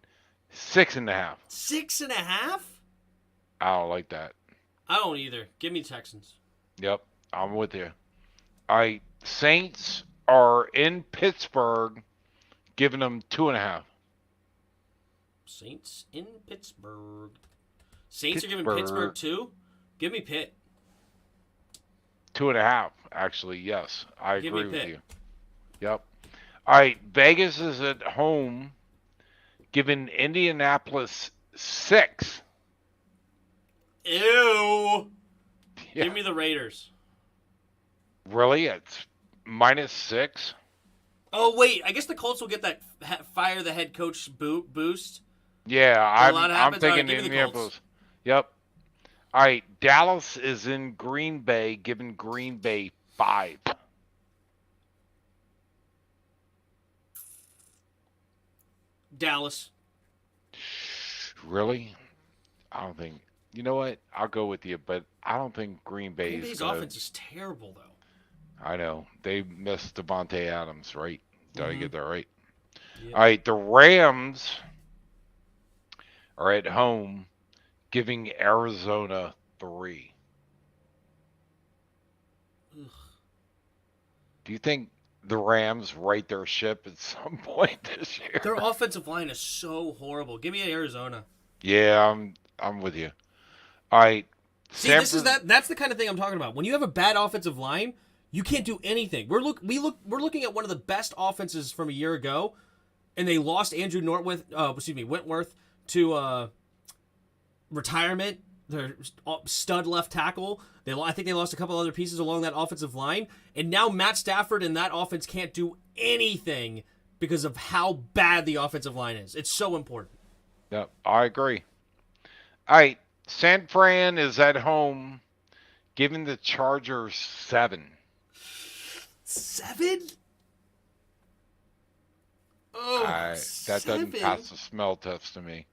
6.5.
6.5?
I don't like that.
I don't either. Give me Texans.
Yep. I'm with you. All right. Saints are in Pittsburgh giving them 2.5.
Saints in Pittsburgh. Saints are giving Pittsburgh 2? Give me Pitt.
2.5, actually, yes. I agree with
Pitt.
you. Yep. All right, Vegas is at home giving Indianapolis 6.
Ew. Give me the Raiders.
Really? It's -6?
Oh, wait. I guess the Colts will get that fire the head coach boost.
Yeah, I'm thinking
right, give me the
Indianapolis. Yep. All right, Dallas is in Green Bay, giving Green Bay 5.
Dallas.
Really? I don't think. You know what? I'll go with you, but I don't think Green Bay's
offense is terrible, though.
I know. They missed Devontae Adams, right? Did I get that right?
Yep.
All right, the Rams are at home giving Arizona 3.
Ugh.
Do you think the Rams right their ship at some point this year?
Their offensive line is so horrible. Give me Arizona.
Yeah, I'm with you. All right.
See, that's the kind of thing I'm talking about. When you have a bad offensive line, you can't do anything. We're looking at one of the best offenses from a year ago, and they lost Andrew Whitworth to retirement. Their stud left tackle. I think they lost a couple other pieces along that offensive line, and now Matt Stafford and that offense can't do anything because of how bad the offensive line is. It's so important.
Yep, I agree. All right, San Fran is at home, giving the Chargers 7.
7? Oh,
that
7?
doesn't pass the smell test to me.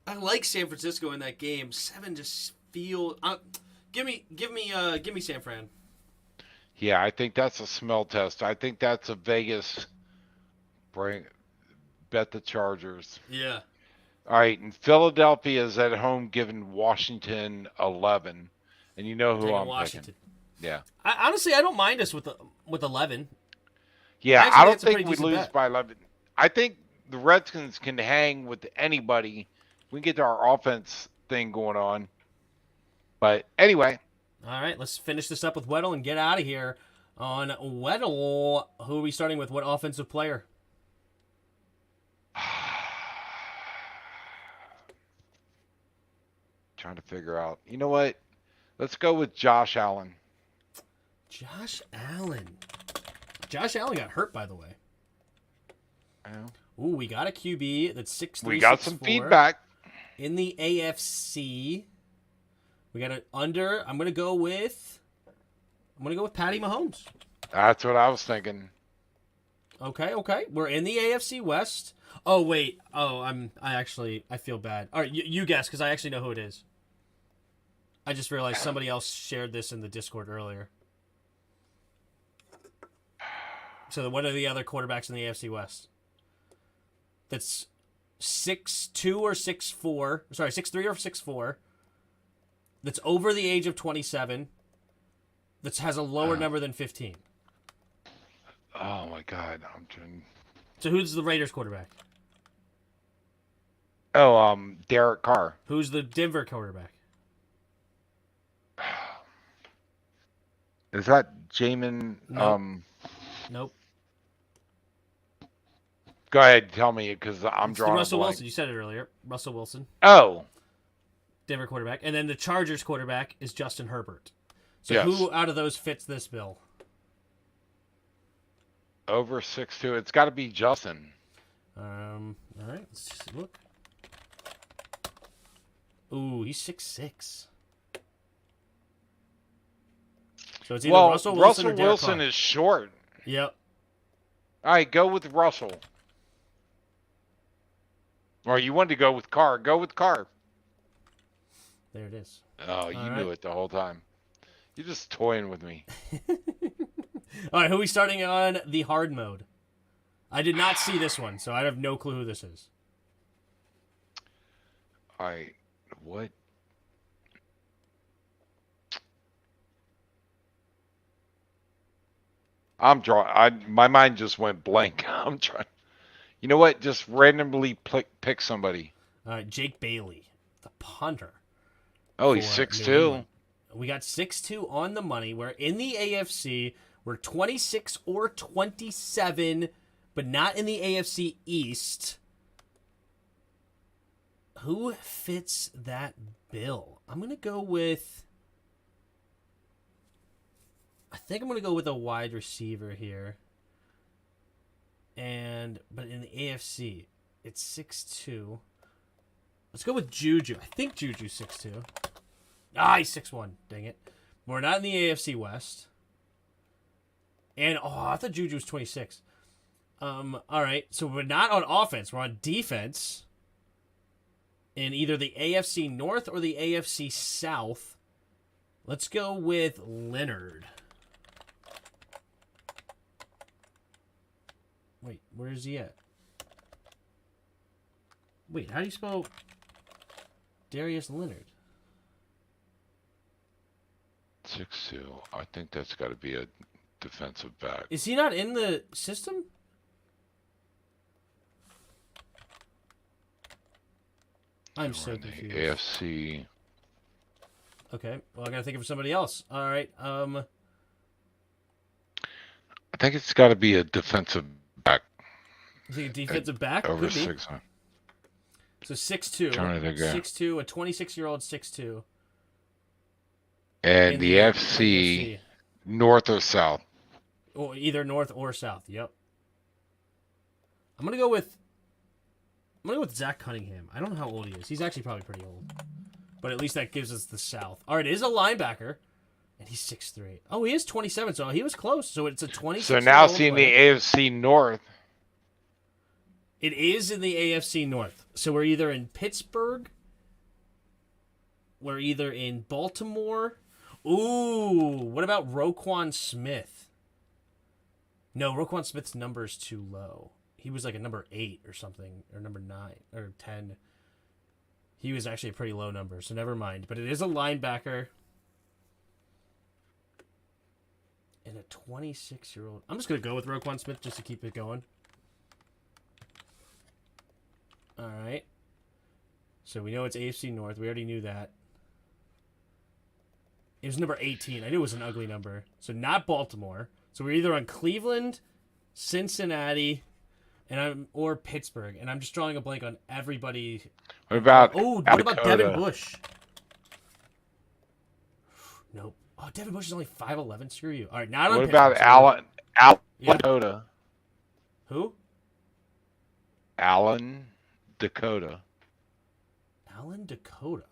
I like San Francisco in that game. 7 just feel. Give me San Fran.
Yeah, I think that's a smell test. I think that's a Vegas bet the Chargers.
Yeah.
All right, and Philadelphia is at home giving Washington 11, and you know who I'm Washington. Picking. Yeah.
Honestly, I don't mind us with 11.
Yeah, I don't think we lose by 11. I think the Redskins can hang with anybody. We can get our offense thing going on. But anyway.
All right, let's finish this up with Weddle and get out of here. On Weddle, who are we starting with? What offensive player?
Trying to figure out. You know what? Let's go with Josh Allen.
Josh Allen. Josh Allen got hurt, by the way. Ooh, we got a QB that's 6'3",
We got some feedback.
In the AFC, we got an under. I'm gonna go with Patty Mahomes.
That's what I was thinking.
Okay. We're in the AFC West. Oh wait. Oh, I feel bad. All right, you guess because I actually know who it is. I just realized somebody else shared this in the Discord earlier. So what are the other quarterbacks in the AFC West? That's 6'2" or 6'4". Sorry, 6'3" or 6'4". That's over the age of 27. That has a lower number than 15.
Oh my God, I'm trying.
So who's the Raiders quarterback?
Oh, Derek Carr.
Who's the Denver quarterback?
Is that Jamin?
Nope. Nope.
Go ahead, tell me, because I'm drawing
Russell Wilson. You said it earlier. Russell Wilson.
Oh.
Denver quarterback. And then the Chargers quarterback is Justin Herbert. So who out of those fits this bill?
Over 6'2". It's got to be Justin.
All right, let's look. Ooh, he's 6'6". So it's either Russell Wilson or Derek Carr.
Is short.
Yep.
All right, go with Russell. Or you wanted to go with Carr. Go with Carr.
There it is.
Oh, you knew it the whole time. You're just toying with me.
All right, who are we starting on the hard mode? I did not see this one, so I have no clue who this is.
All right, what? I'm drawing. My mind just went blank. I'm trying. You know what? Just randomly pick somebody.
Jake Bailey, the punter.
Oh, he's 6'2".
We got 6'2" on the money. We're in the AFC. We're 26 or 27, but not in the AFC East. Who fits that bill? I'm going to go with think I'm going to go with a wide receiver here. But in the AFC, it's 6'2". Let's go with Juju. I think Juju's 6'2". He's 6'1". Dang it. We're not in the AFC West. And, I thought Juju was 26. All right. So we're not on offense. We're on defense. In either the AFC North or the AFC South. Let's go with Leonard. Wait, where is he at? Wait, how do you spell Darius Leonard?
6'2". I think that's got to be a defensive back.
Is he not in the system? I'm so confused.
AFC.
Okay, well, I gotta think of somebody else. All right,
I think it's got to be a defensive back.
You think a defensive back?
Over
Could be.
6.
So 6'2". 6'2", a 26-year-old 6'2".
And the AFC, North or South?
Or either North or South, yep. I'm gonna go with Zach Cunningham. I don't know how old he is. He's actually probably pretty old. But at least that gives us the South. All right, it is a linebacker. And he's 6'3". Oh, he is 27, so he was close. So it's a 26.
So now seeing the AFC North.
It is in the AFC North. So we're either in Pittsburgh. We're either in Baltimore. Ooh, what about Roquan Smith? No, Roquan Smith's number is too low. He was like a number 8 or something, or number 9 or 10. He was actually a pretty low number, so never mind. But it is a linebacker. And a 26-year-old. I'm just going to go with Roquan Smith just to keep it going. All right. So we know it's AFC North. We already knew that. It was number 18. I knew it was an ugly number. So not Baltimore. So we're either on Cleveland, Cincinnati, or Pittsburgh. And I'm just drawing a blank on everybody.
What about
what about Devin Bush? Nope. Oh, Devin Bush is only 5'11". Screw you. All right, not on Pittsburgh.
What about Alan Dakota?
Who?
Alan Dakota.
Alan Dakota.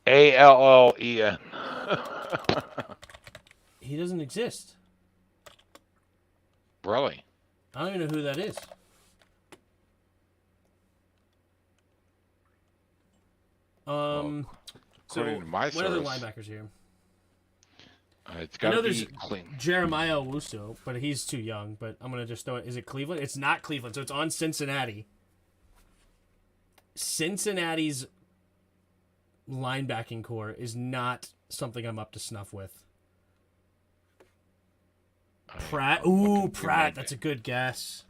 Allen.
He doesn't exist.
Really?
I don't even know who that is.
Well,
so
to my
what other
source,
linebackers here?
It's got to be
clean. Jeremiah Owusu, but he's too young. But I'm gonna just throw it. Is it Cleveland? It's not Cleveland, so it's on Cincinnati. Cincinnati's linebacking core is not something I'm up to snuff with. Pratt. Ooh, Pratt. That's a good guess.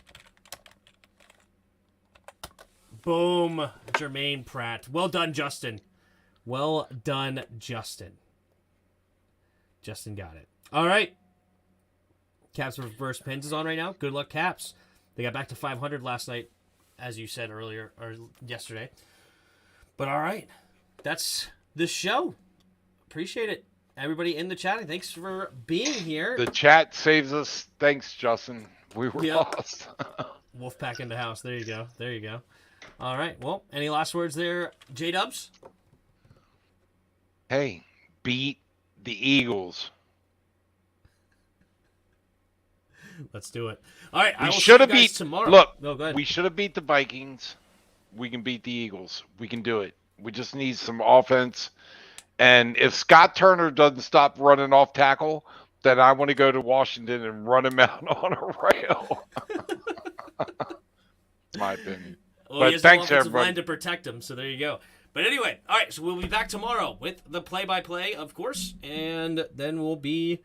Boom. Jermaine Pratt. Well done, Justin. Well done, Justin. Justin got it. All right. Caps reverse pins is on right now. Good luck, Caps. They got back to 500 last night, as you said earlier, or yesterday. But all right. That's the show. Appreciate it. Everybody in the chat, thanks for being here.
The chat saves us. Thanks, Justin. We were lost.
Wolfpack in the house. There you go. There you go. All right. Well, any last words there, J-Dubs?
Hey, beat the Eagles.
Let's do it. All right.
We should have beat
tomorrow.
Look,
go ahead.
We should have beat the Vikings. We can beat the Eagles. We can do it. We just need some offense. And if Scott Turner doesn't stop running off tackle, then I want to go to Washington and run him out on a rail. That's my opinion.
Well,
but
he has
thanks,
no offensive
everybody.
line to protect him, so there you go. But anyway, all right, so we'll be back tomorrow with the play-by-play, of course, and then we'll be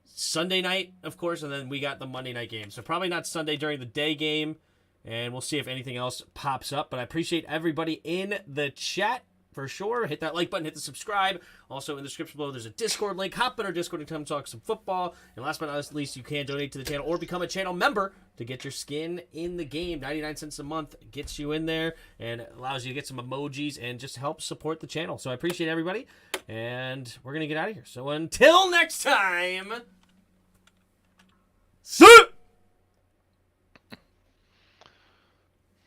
Sunday night, of course, and then we got the Monday night game. So probably not Sunday during the day game, and we'll see if anything else pops up. But I appreciate everybody in the chat. for sure. Hit that like button, hit the subscribe. Also, in the description below, there's a Discord link. Hop in our Discord and come talk some football. And last but not least, you can donate to the channel or become a channel member to get your skin in the game. 99 cents a month gets you in there and allows you to get some emojis and just help support the channel. So I appreciate everybody, and we're going to get out of here. So until next time, see ya!